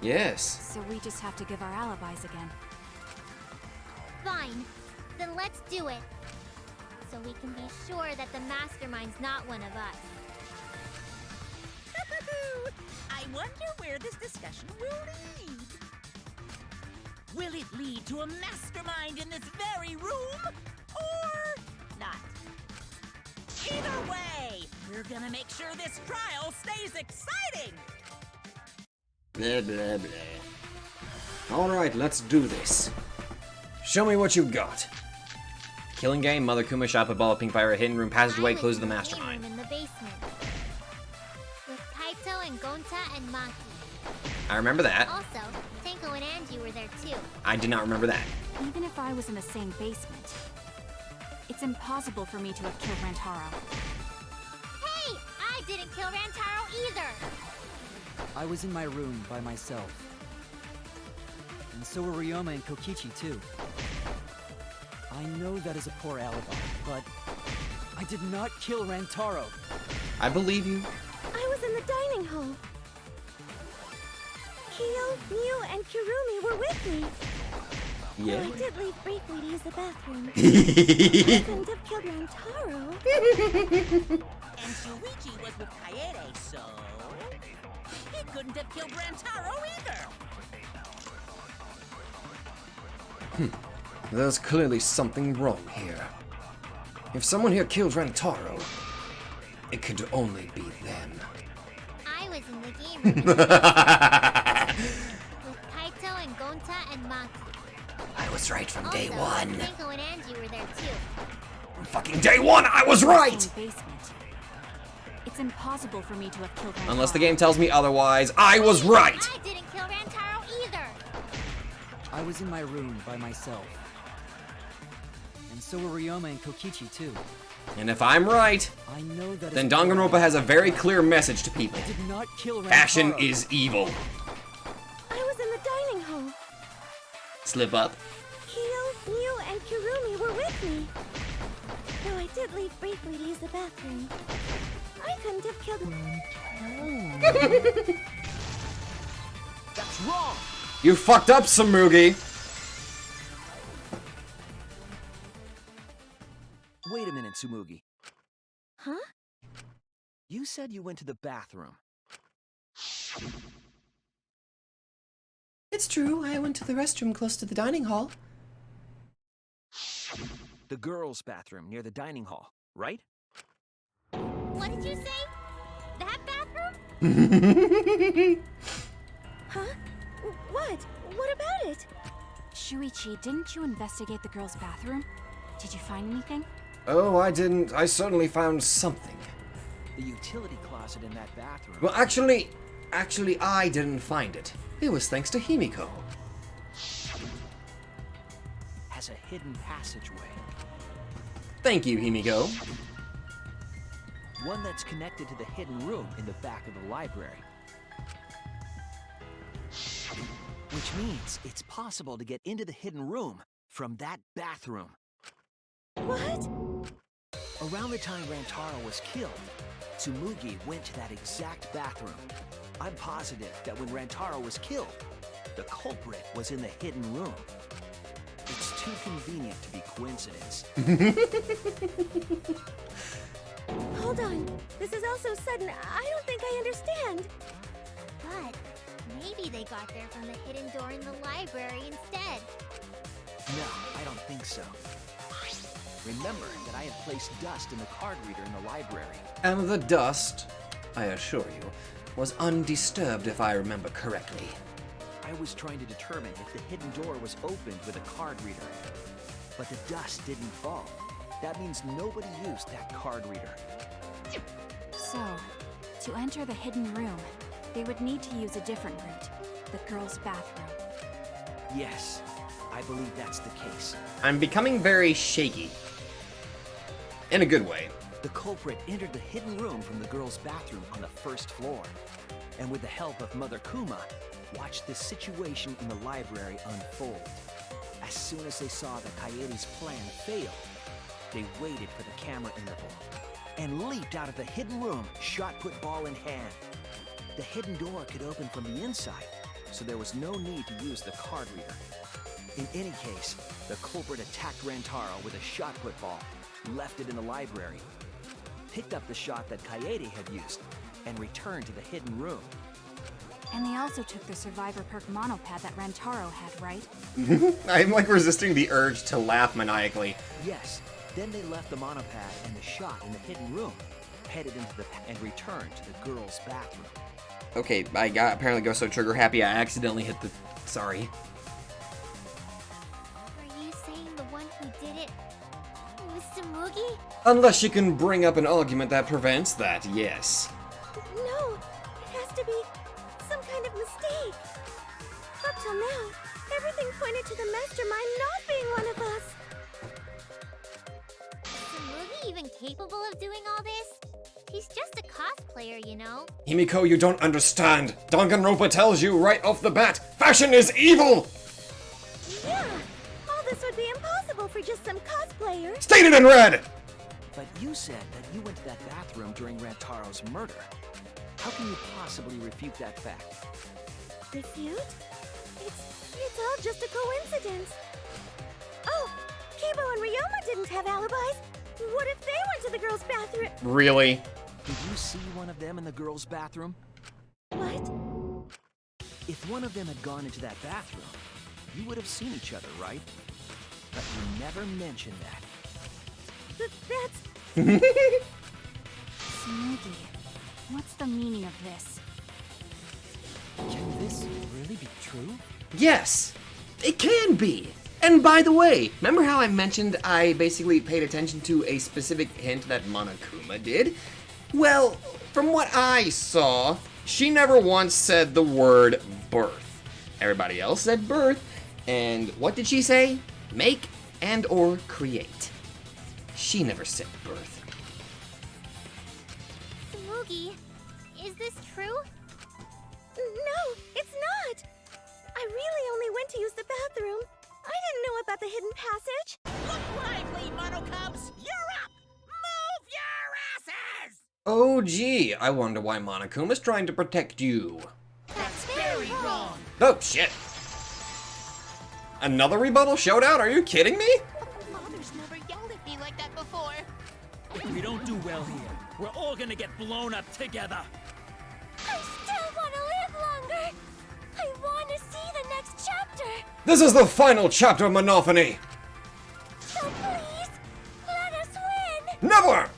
Yes. So we just have to give our alibis again. Fine. Then let's do it. So we can be sure that the mastermind's not one of us. I wonder where this discussion will lead. Will it lead to a mastermind in this very room? Or not? Either way, we're gonna make sure this trial stays exciting! Blah, blah, blah. Alright, let's do this. Show me what you got. Killing game, Mother Kuma, shop at Ball of Pink Fire, a hidden room, passageway, close to the mastermind. In the basement. With Kaito and Gonta and Maki. I remember that. Also, Tenko and Angie were there too. I did not remember that. Even if I was in the same basement, it's impossible for me to have killed Rantaro. Hey! I didn't kill Rantaro either! I was in my room by myself. And so were Ryoma and Kokichi too. I know that is a poor alibi, but I did not kill Rantaro. I believe you. I was in the dining hall. Kyo, Mew, and Kirumi were with me. Yeah. Though I did leave briefly to use the bathroom. I couldn't have killed Rantaro. And Shuichi was with Kaede, so... he couldn't have killed Rantaro either! There's clearly something wrong here. If someone here killed Rantaro, it could only be them. I was in the game room with Kaito and Gonta and Maki. I was right from Also, day one. Tenko and Angie were there too. From fucking day one, I was right! Same basement. It's impossible for me to have killed Rantaro. Unless the game tells me otherwise, I was right! I didn't kill Rantaro either! I was in my room by myself. And so were Ryoma and Kokichi too. And if I'm right, I know that then Danganronpa has a very clear message to people. I did not kill Rantaro. Passion is evil. I was in the dining hall. slip up. Kyo, Mew, and Kirumi were with me. Though I did leave briefly to use the bathroom. I couldn't have killed him. That's wrong! You fucked up, Samugi! Wait a minute, Tsumugi. Huh? You said you went to the bathroom. It's true, I went to the restroom close to the dining hall. The girls' bathroom near the dining hall, right? What did you say? That bathroom? Huh? What? What about it? Shuichi, didn't you investigate the girls' bathroom? Did you find anything? Oh, I didn't. I certainly found something. The utility closet in that bathroom. Well, actually, I didn't find it. It was thanks to Himiko. Has a hidden passageway. Thank you, Himiko. One that's connected to the hidden room in the back of the library. Which means it's possible to get into the hidden room from that bathroom. What? Around the time Rantaro was killed, Tsumugi went to that exact bathroom. I'm positive that when Rantaro was killed, the culprit was in the hidden room. It's too convenient to be coincidence. Hold on. This is all so sudden. I don't think I understand. But maybe they got there from the hidden door in the library instead. No, I don't think so. Remember that I had placed dust in the card reader in the library. And the dust, I assure you, was undisturbed if I remember correctly. I was trying to determine if the hidden door was opened with a card reader. But the dust didn't fall. That means nobody used that card reader. So, to enter the hidden room, they would need to use a different route, the girls' bathroom. Yes, I believe that's the case. I'm becoming very shaky. In a good way. The culprit entered the hidden room from the girls' bathroom on the first floor. And with the help of Mother Kuma, watched the situation in the library unfold. As soon as they saw that Kaede's plan failed, they waited for the camera interval and leaped out of the hidden room, shot put ball in hand. The hidden door could open from the inside, so there was no need to use the card reader. In any case, the culprit attacked Rantaro with a shot put ball, left it in the library, picked up the shot that Kaede had used, and returned to the hidden room. And they also took the survivor perk monopad that Rantaro had, right? I'm like resisting the urge to laugh maniacally. Yes, then they left the monopad and the shot in the hidden room, headed into the and returned to the girls' bathroom. Okay, I apparently got so trigger happy I accidentally hit the... Sorry. Are you saying the one who did it was Tsumugi? Unless you can bring up an argument that prevents that, yes. No, it has to be some kind of mistake. Up till now, everything pointed to the mastermind not being one of us. Is Tsumugi even capable of doing all this? He's just a cosplayer, you know. Himiko, you don't understand. Danganronpa tells you right off the bat, fashion is evil! Yeah, all this would be impossible for just some cosplayer. Stated in red! But you said that you went to that bathroom during Rantaro's murder. How can you possibly refute that fact? Refute? It's all just a coincidence. Oh, Kibo and Ryoma didn't have alibis. What if they went to the girls' bathroom? Really? Did you see one of them in the girls' bathroom? What? If one of them had gone into that bathroom, you would have seen each other, right? But you never mentioned that. That's... Tsumugi, what's the meaning of this? Can this really be true? Yes, it can be. And by the way, remember how I mentioned I basically paid attention to a specific hint that Monokuma did? Well, from what I saw, she never once said the word birth. Everybody else said birth, and what did she say? Make and or create. She never said birth. Tsumugi, is this true? No, it's not. I really only went to use the bathroom. I didn't know about the hidden passage. Look lively, Mono Cubs! You're up! Move your asses! Oh gee, I wonder why Monokuma's trying to protect you. That's very wrong. Oh shit. Another rebuttal showdown? Are you kidding me? Father's never yelled at me like that before. If we don't do well here, we're all gonna get blown up together. I still want to live longer. I want to see the next chapter. This is the final chapter of Monophony. So please, let us win. Never!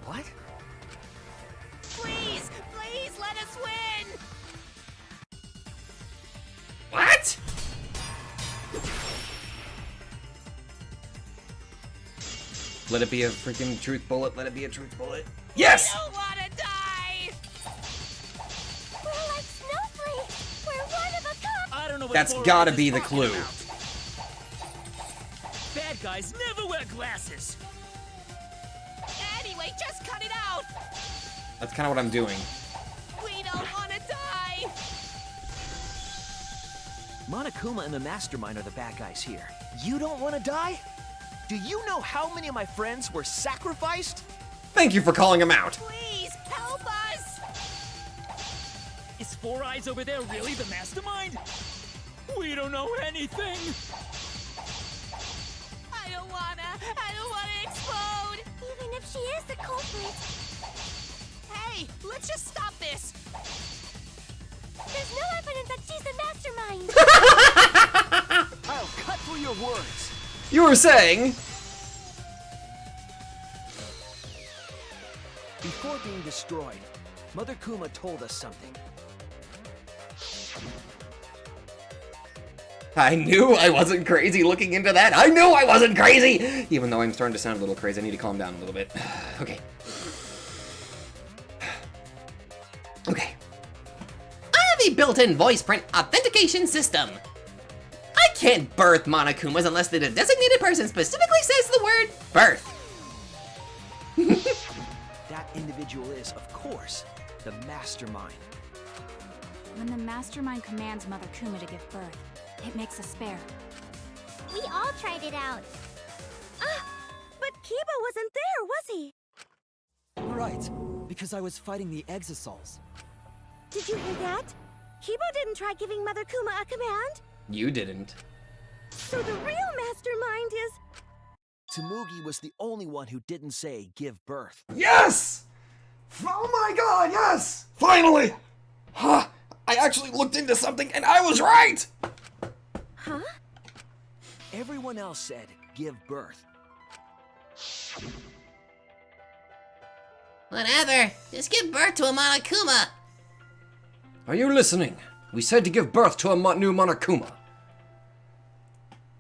What? Please, please let us win! What? Let it be a freaking truth bullet. Let it be a truth bullet. Yes! I don't wanna die! We're like snowflakes. We're one of a kind. I don't know what That's Boros gotta is be the talking clue. about. Bad guys never wear glasses. Anyway, just cut it out! That's kind of what I'm doing. We don't wanna die! Monokuma and the mastermind are the bad guys here. You don't want to die? Do you know how many of my friends were sacrificed? Thank you for calling him out. Please, help us! Is Four Eyes over there really the mastermind? We don't know anything. I don't wanna explode! Even if she is the culprit, Hey, let's just stop this! there's no evidence that she's the mastermind. I'll cut through your words. You were saying? Before being destroyed, Mother Kuma told us something. I knew I wasn't crazy looking into that. I knew I wasn't crazy! Even though I'm starting to sound a little crazy, I need to calm down a little bit. Okay. Okay. I have a built-in voice print authentication system. I can't birth Monokumas unless the designated person specifically says the word birth. That individual is, of course, the mastermind. When the mastermind commands Mother Kuma to give birth, it makes a spare. We all tried it out. But Kiba wasn't there, was he? Right, because I was fighting the Exosols. Did you hear that? Kiba didn't try giving Mother Kuma a command. You didn't. So the real mastermind is... Tsumugi was the only one who didn't say give birth. Yes! Oh my god, yes! Finally! Huh, I actually looked into something and I was right! Huh? Everyone else said give birth. Whatever. Just give birth to a Monokuma. Are you listening? We said to give birth to a new Monokuma.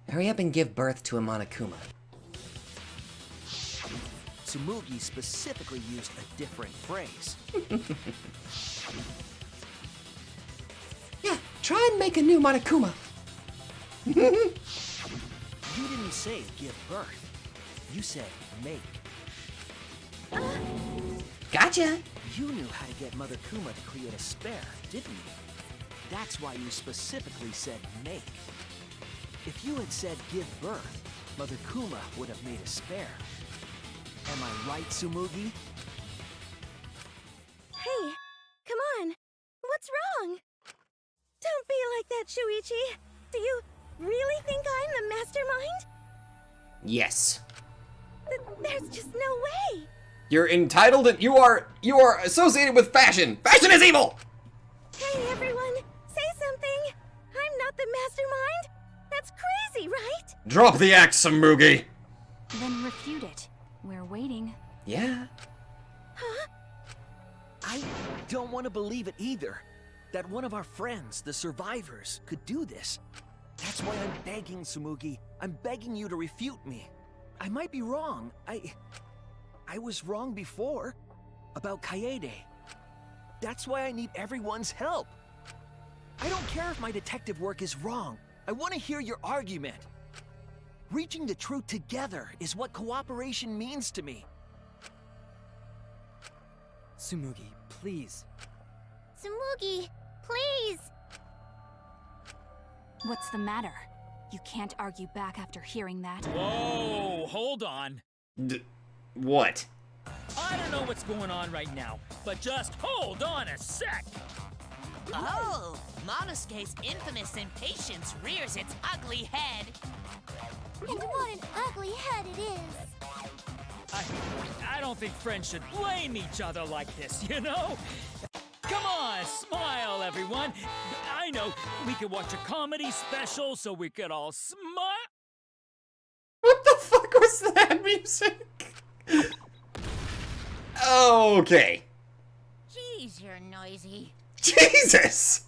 Hurry up and give birth to a Monokuma. Tsumugi specifically used a different phrase. Yeah, try and make a new Monokuma. You didn't say give birth. You said make. Gotcha. You knew how to get Mother Kuma to create a spare, didn't you? That's why you specifically said make. If you had said give birth, Mother Kuma would have made a spare. Am I right, Tsumugi? Hey, come on. What's wrong? Don't be like that, Shuichi. Do you really think I'm the mastermind? Yes. There's just no way. You're entitled and you are associated with fashion. Fashion is evil! Hey, everyone, say something. I'm not the mastermind. That's crazy, right? Drop the axe, Tsumugi! Then refute it. We're waiting. Yeah. Huh? I don't want to believe it either. That one of our friends, the survivors, could do this. That's why I'm begging, Tsumugi. I'm begging you to refute me. I might be wrong. I was wrong before. About Kaede. That's why I need everyone's help. I don't care if my detective work is wrong. I want to hear your argument. Reaching the truth together is what cooperation means to me. Tsumugi, please. Tsumugi, please. What's the matter? You can't argue back after hearing that. Whoa, hold on. What? I don't know what's going on right now, but just hold on a sec. Oh, Monosuke's infamous impatience rears its ugly head. And what an ugly head it is. I don't think friends should blame each other like this, you know? Come on, smile, everyone. I know, we could watch a comedy special so we could all smile. What the fuck was that music? Okay. Jeez, you're noisy. Jesus!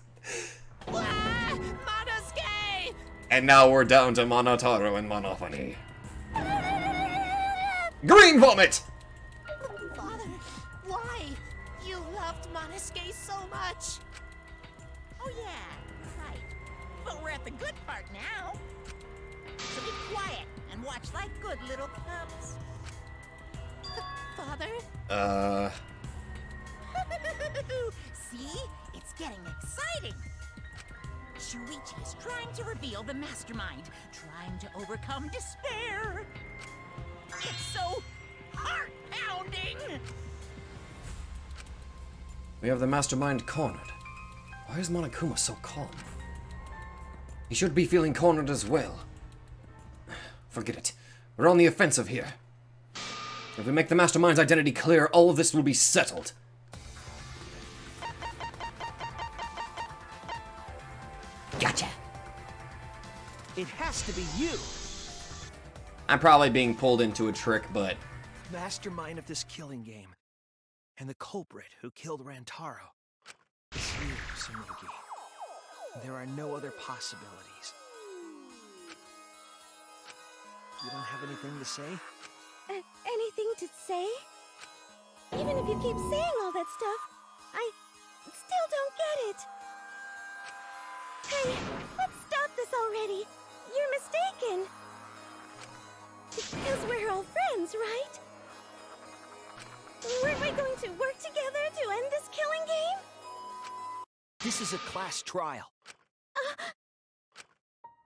Wah! Monosuke! And now we're down to Monotaro and Monophony. Green vomit! Father, why? You loved Monosuke so much. Oh yeah, right. But we're at the good part now. So be quiet and watch like good little cubs. Father? See? It's getting exciting. Shuichi is trying to reveal the mastermind, trying to overcome despair. It's so heart-pounding! We have the mastermind cornered. Why is Monokuma so calm? He should be feeling cornered as well. Forget it. We're on the offensive here. If we make the mastermind's identity clear, all of this will be settled. Gotcha. It has to be you. I'm probably being pulled into a trick, but... Mastermind of this killing game. And the culprit who killed Rantaro. It's you, Tsumugi. There are no other possibilities. You don't have anything to say? Anything to say? Even if you keep saying all that stuff, I still don't get it. Hey, let's stop this already. You're mistaken. Because we're all friends, right? Weren't we going to work together to end this killing game? This is a class trial.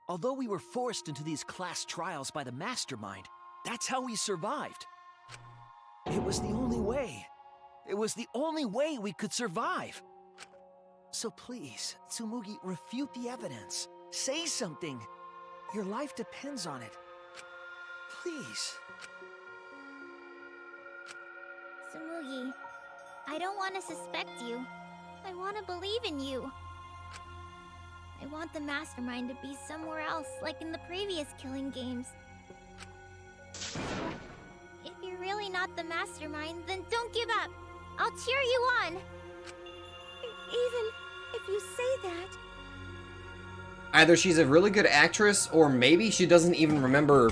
Although we were forced into these class trials by the mastermind, that's how we survived. It was the only way. It was the only way we could survive. So please, Tsumugi, refute the evidence. Say something. Your life depends on it. Please. Tsumugi, I don't want to suspect you. I want to believe in you. I want the mastermind to be somewhere else, like in the previous killing games. If you're really not the mastermind, then don't give up. I'll cheer you on. Even if you say that... Either she's a really good actress, or maybe she doesn't even remember,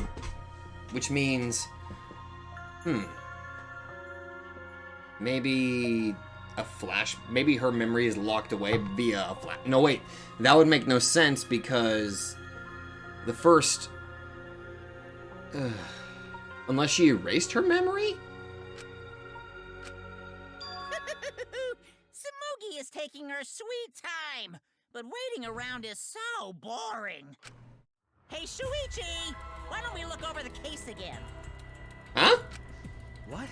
which means... Maybe a flash... Maybe her memory is locked away via a flash... No, wait. That would make no sense, because... The first... Unless she erased her memory? Tsumugi is taking her sweet time, but waiting around is so boring. Hey, Shuichi! Why don't we look over the case again? Huh? What?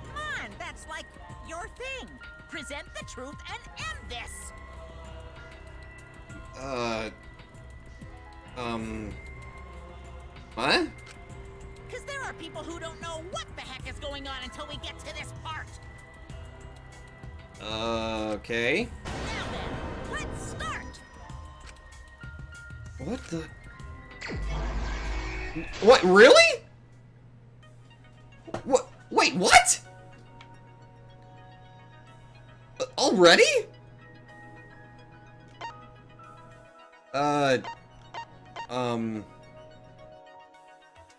Come on, that's like your thing. Present the truth and end this. What? Because there are people who don't know what the heck is going on until we get to this part. Okay. Now then, let's start. What the... What, really? What? Wait, what? Already?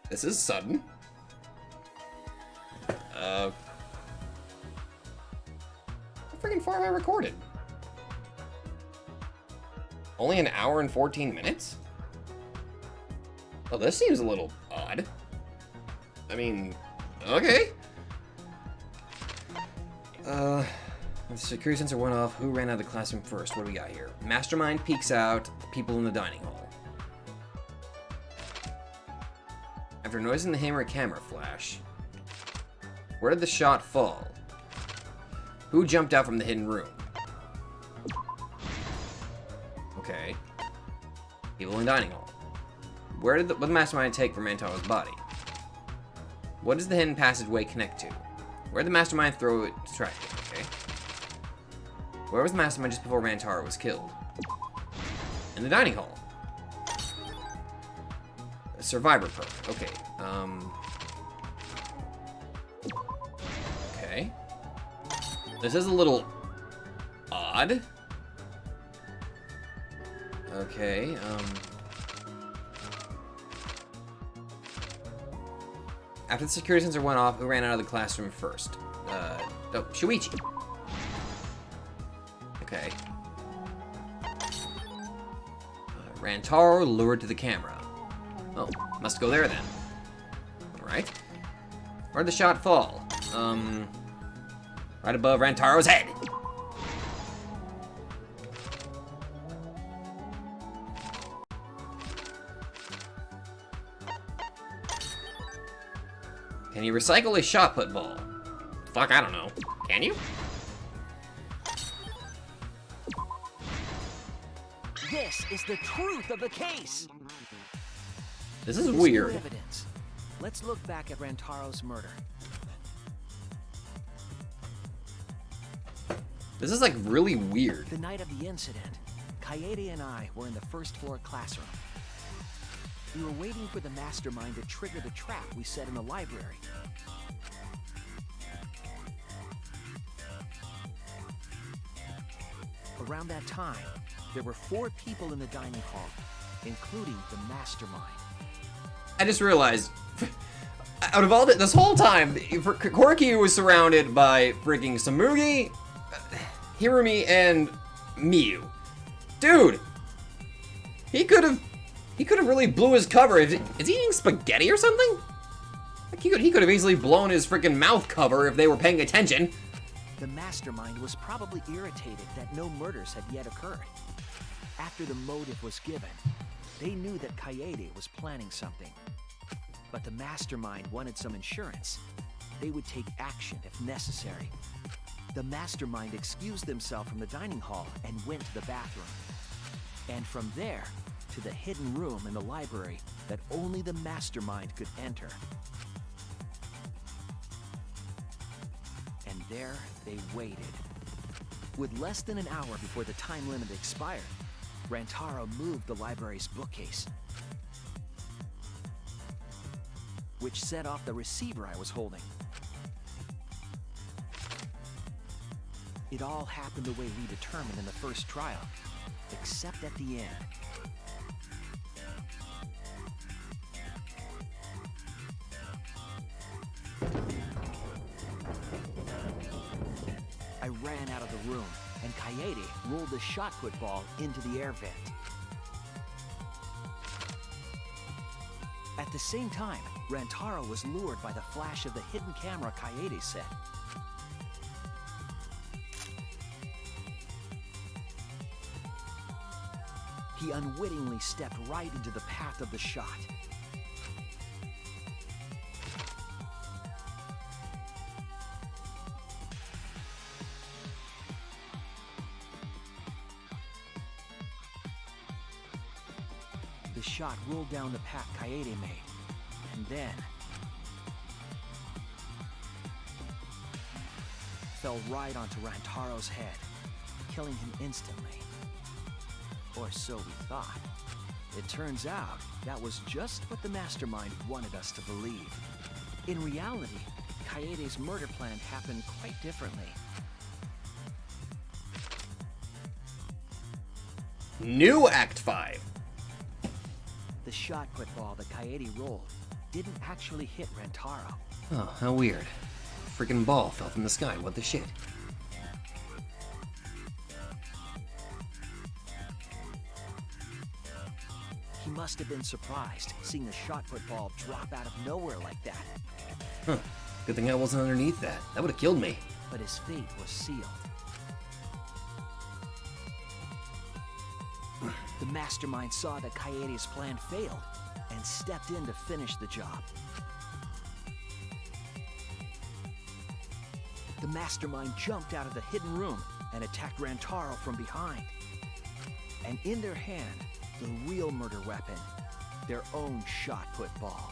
This is sudden. How freaking far have I recorded? Only an hour and 14 minutes? Oh, this seems a little odd. I mean, okay. The security sensor went off. Who ran out of the classroom first? What do we got here? Mastermind peeks out. People in the dining hall. After noticing the hammer camera flash, where did the shot fall? Who jumped out from the hidden room? Okay. People in the dining hall. Where did what did the mastermind take from Rantaro's body? What does the hidden passageway connect to? Where did the mastermind throw it distracted? Okay. Where was the mastermind just before Rantaro was killed? In the dining hall. A survivor perk. Okay. Okay. This is a little odd. Okay, after the security sensor went off, who ran out of the classroom first? Oh, Shuichi. Okay. Rantaro lured to the camera. Oh, must go there then. Alright. Where'd the shot fall? Right above Rantaro's head. Can you recycle a shot put ball? Fuck, I don't know. Can you? This is the truth of the case. This is weird. Evidence. Let's look back at Rantaro's murder. This is like really weird. The night of the incident, Kaede and I were in the first floor classroom. We were waiting for the mastermind to trigger the trap we set in the library. Around that time, there were 4 people in the dining hall, including the mastermind. I just realized, out of all this whole time, Koriki was surrounded by freaking Samugi, Hirumi, and Miyu. Dude, he could have really blew his cover. Is he eating spaghetti or something? Like he could have easily blown his freaking mouth cover if they were paying attention. The mastermind was probably irritated that no murders had yet occurred. After the motive was given, they knew that Kaede was planning something. But the mastermind wanted some insurance. They would take action if necessary. The mastermind excused themselves from the dining hall and went to the bathroom. And from there, to the hidden room in the library that only the mastermind could enter. And there they waited. With less than an hour before the time limit expired, Rantaro moved the library's bookcase, which set off the receiver I was holding. It all happened the way we determined in the first trial, except at the end. I ran out of the room, and Kaede rolled the shot put ball into the air vent. At the same time, Rantaro was lured by the flash of the hidden camera Kaede set. He unwittingly stepped right into the path of the shot. The shot rolled down the path Kaede made, and then fell right onto Rantaro's head, killing him instantly. Or so we thought. It turns out that was just what the mastermind wanted us to believe. In reality, Kaede's murder plan happened quite differently. New Act 5. The shot put ball that Kaede rolled didn't actually hit Rantaro. Oh, how weird. Freaking ball fell from the sky, what the shit? He must have been surprised, seeing the shot put ball drop out of nowhere like that. Huh. Good thing I wasn't underneath that. That would have killed me. But his fate was sealed. The mastermind saw that Kaede's plan failed and stepped in to finish the job. The mastermind jumped out of the hidden room and attacked Rantaro from behind. And in their hand, the real murder weapon, their own shot-put ball.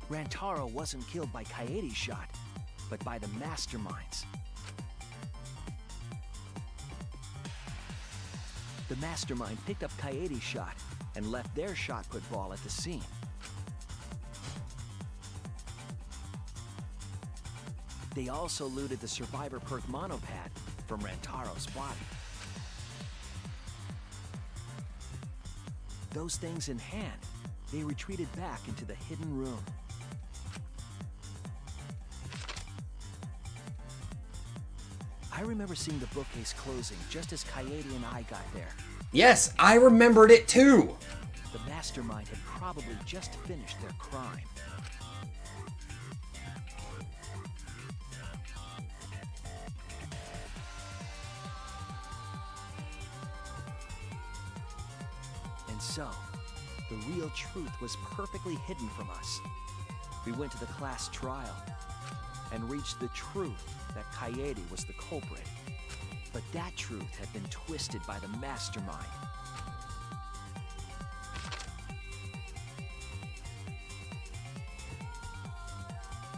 Rantaro wasn't killed by Kaede's shot, but by the mastermind's. The mastermind picked up Kaede's shot and left their shot-put ball at the scene. They also looted the survivor perk monopad from Rantaro's body. Those things in hand, they retreated back into the hidden room. I remember seeing the bookcase closing just as Kaede and I got there. Yes, I remembered it too! The mastermind had probably just finished their crime. And so, the real truth was perfectly hidden from us. We went to the class trial and reached the truth that Kaede was the culprit. But that truth had been twisted by the mastermind.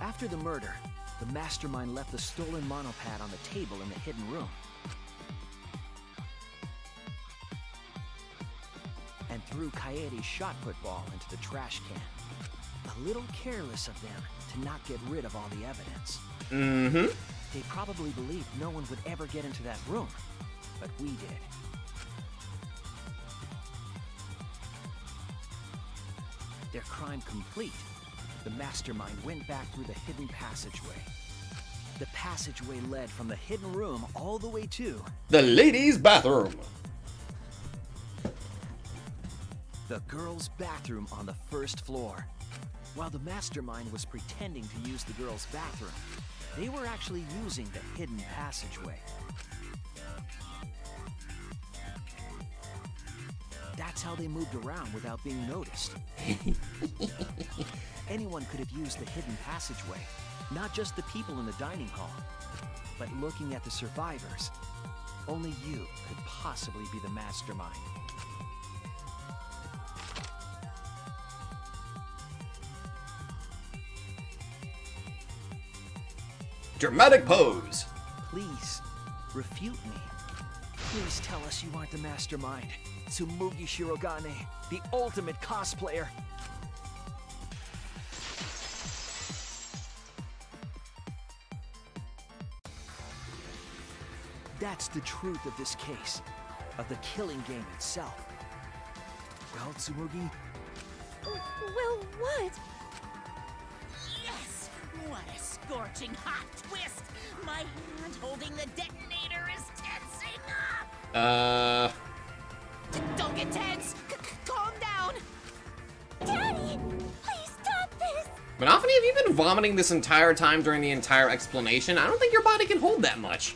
After the murder, the mastermind left the stolen monopad on the table in the hidden room. And threw Kaede's shot-put ball into the trash can. A little careless of them to not get rid of all the evidence. Mm-hmm. They probably believed no one would ever get into that room, but we did. Their crime complete, the mastermind went back through the hidden passageway. The passageway led from the hidden room all the way to the ladies' bathroom. The girls' bathroom on the first floor. While the mastermind was pretending to use the girls' bathroom, they were actually using the hidden passageway. That's how they moved around without being noticed. Anyone could have used the hidden passageway, not just the people in the dining hall. But looking at the survivors, only you could possibly be the mastermind. Dramatic pose. Please, refute me. Please tell us you aren't the mastermind. Tsumugi Shirogane, the ultimate cosplayer. That's the truth of this case, of the killing game itself. Well, Tsumugi? Well, what? Yes! What a scorching hot twist! My hand holding the detonator is tensing up! Don't get tense! Calm down! Daddy! Please stop this! Monophony, have you been vomiting this entire time during the entire explanation? I don't think your body can hold that much.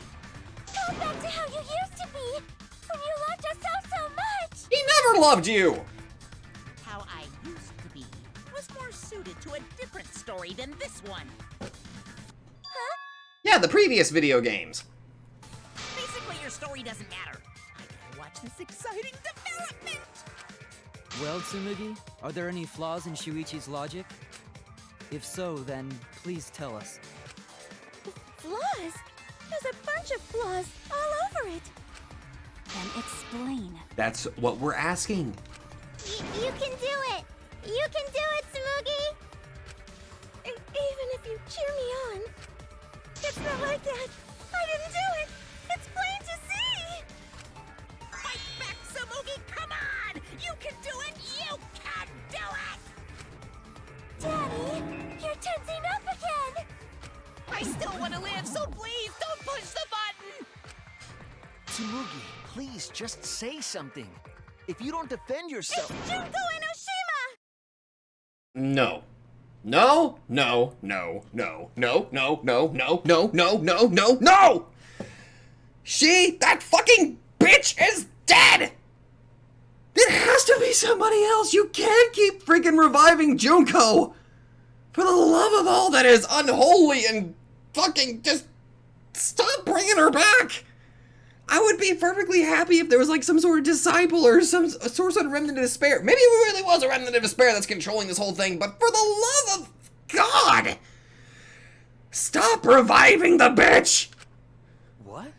Go back to how you used to be! When you loved yourself so much! He never loved you! How I used to be was more suited to a different story than this one. Huh? Yeah, the previous video games. Basically, your story doesn't matter. I gotta watch this exciting development! Well, Tsumugi, are there any flaws in Shuichi's logic? If so, then please tell us. Flaws? There's a bunch of flaws all over it. Then explain. That's what we're asking. You can do it! You can do it, Tsumugi! Even if you cheer me on. It's not like that. I didn't do it. It's plain to see. Fight back, Tsumugi! Come on! You can do it! You can do it! Daddy, you're tensing up again! I still want to live, so please don't push the button! Tsumugi, please just say something. If you don't defend yourself... It's Junko Enoshima! No. No, no, no, no, no, no, no, no, no, no, no, no, no! That fucking bitch is dead! It has to be somebody else. You can't keep freaking reviving Junko! For the love of all that is unholy and fucking just stop bringing her back! I would be perfectly happy if there was like some sort of disciple or some sort of remnant of despair. Maybe it really was a remnant of despair that's controlling this whole thing, but for the love of God! Stop reviving the bitch! What?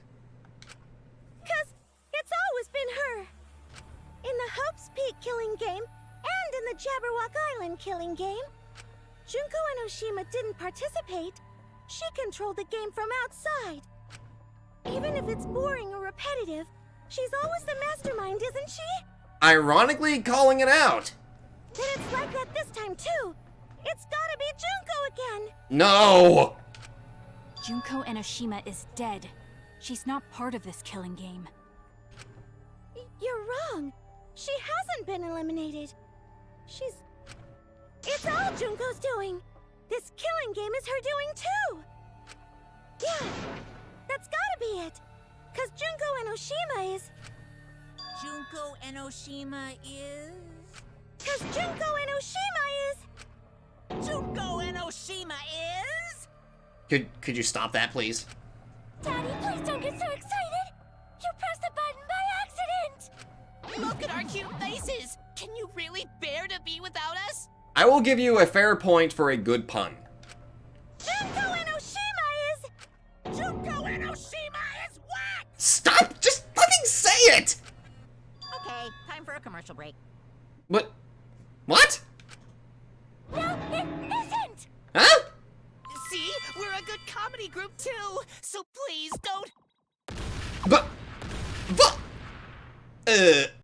'Cause it's always been her. In the Hope's Peak killing game, and in the Jabberwock Island killing game, Junko Enoshima didn't participate. She controlled the game from outside. Even if it's boring or repetitive, she's always the mastermind, isn't she? Ironically calling it out. Then it's like that this time too. It's gotta be Junko again. No! Junko Enoshima is dead. She's not part of this killing game. You're wrong. She hasn't been eliminated. It's all Junko's doing. This killing game is her doing too. Yeah, that's gotta be it. 'Cause Junko Enoshima is... Junko Enoshima is... 'Cause Junko Enoshima is... Junko Enoshima is... Could you stop that, please? Daddy, please don't get so excited! You pressed the button by accident! Look at our cute faces! Can you really bear to be without us? I will give you a fair point for a good pun. Junko Enoshima is... Junko Enoshima is what? Stop! Just fucking say it! Okay, time for a commercial break. What? What? No, it isn't! Huh? See? We're a good comedy group too! So please don't... But...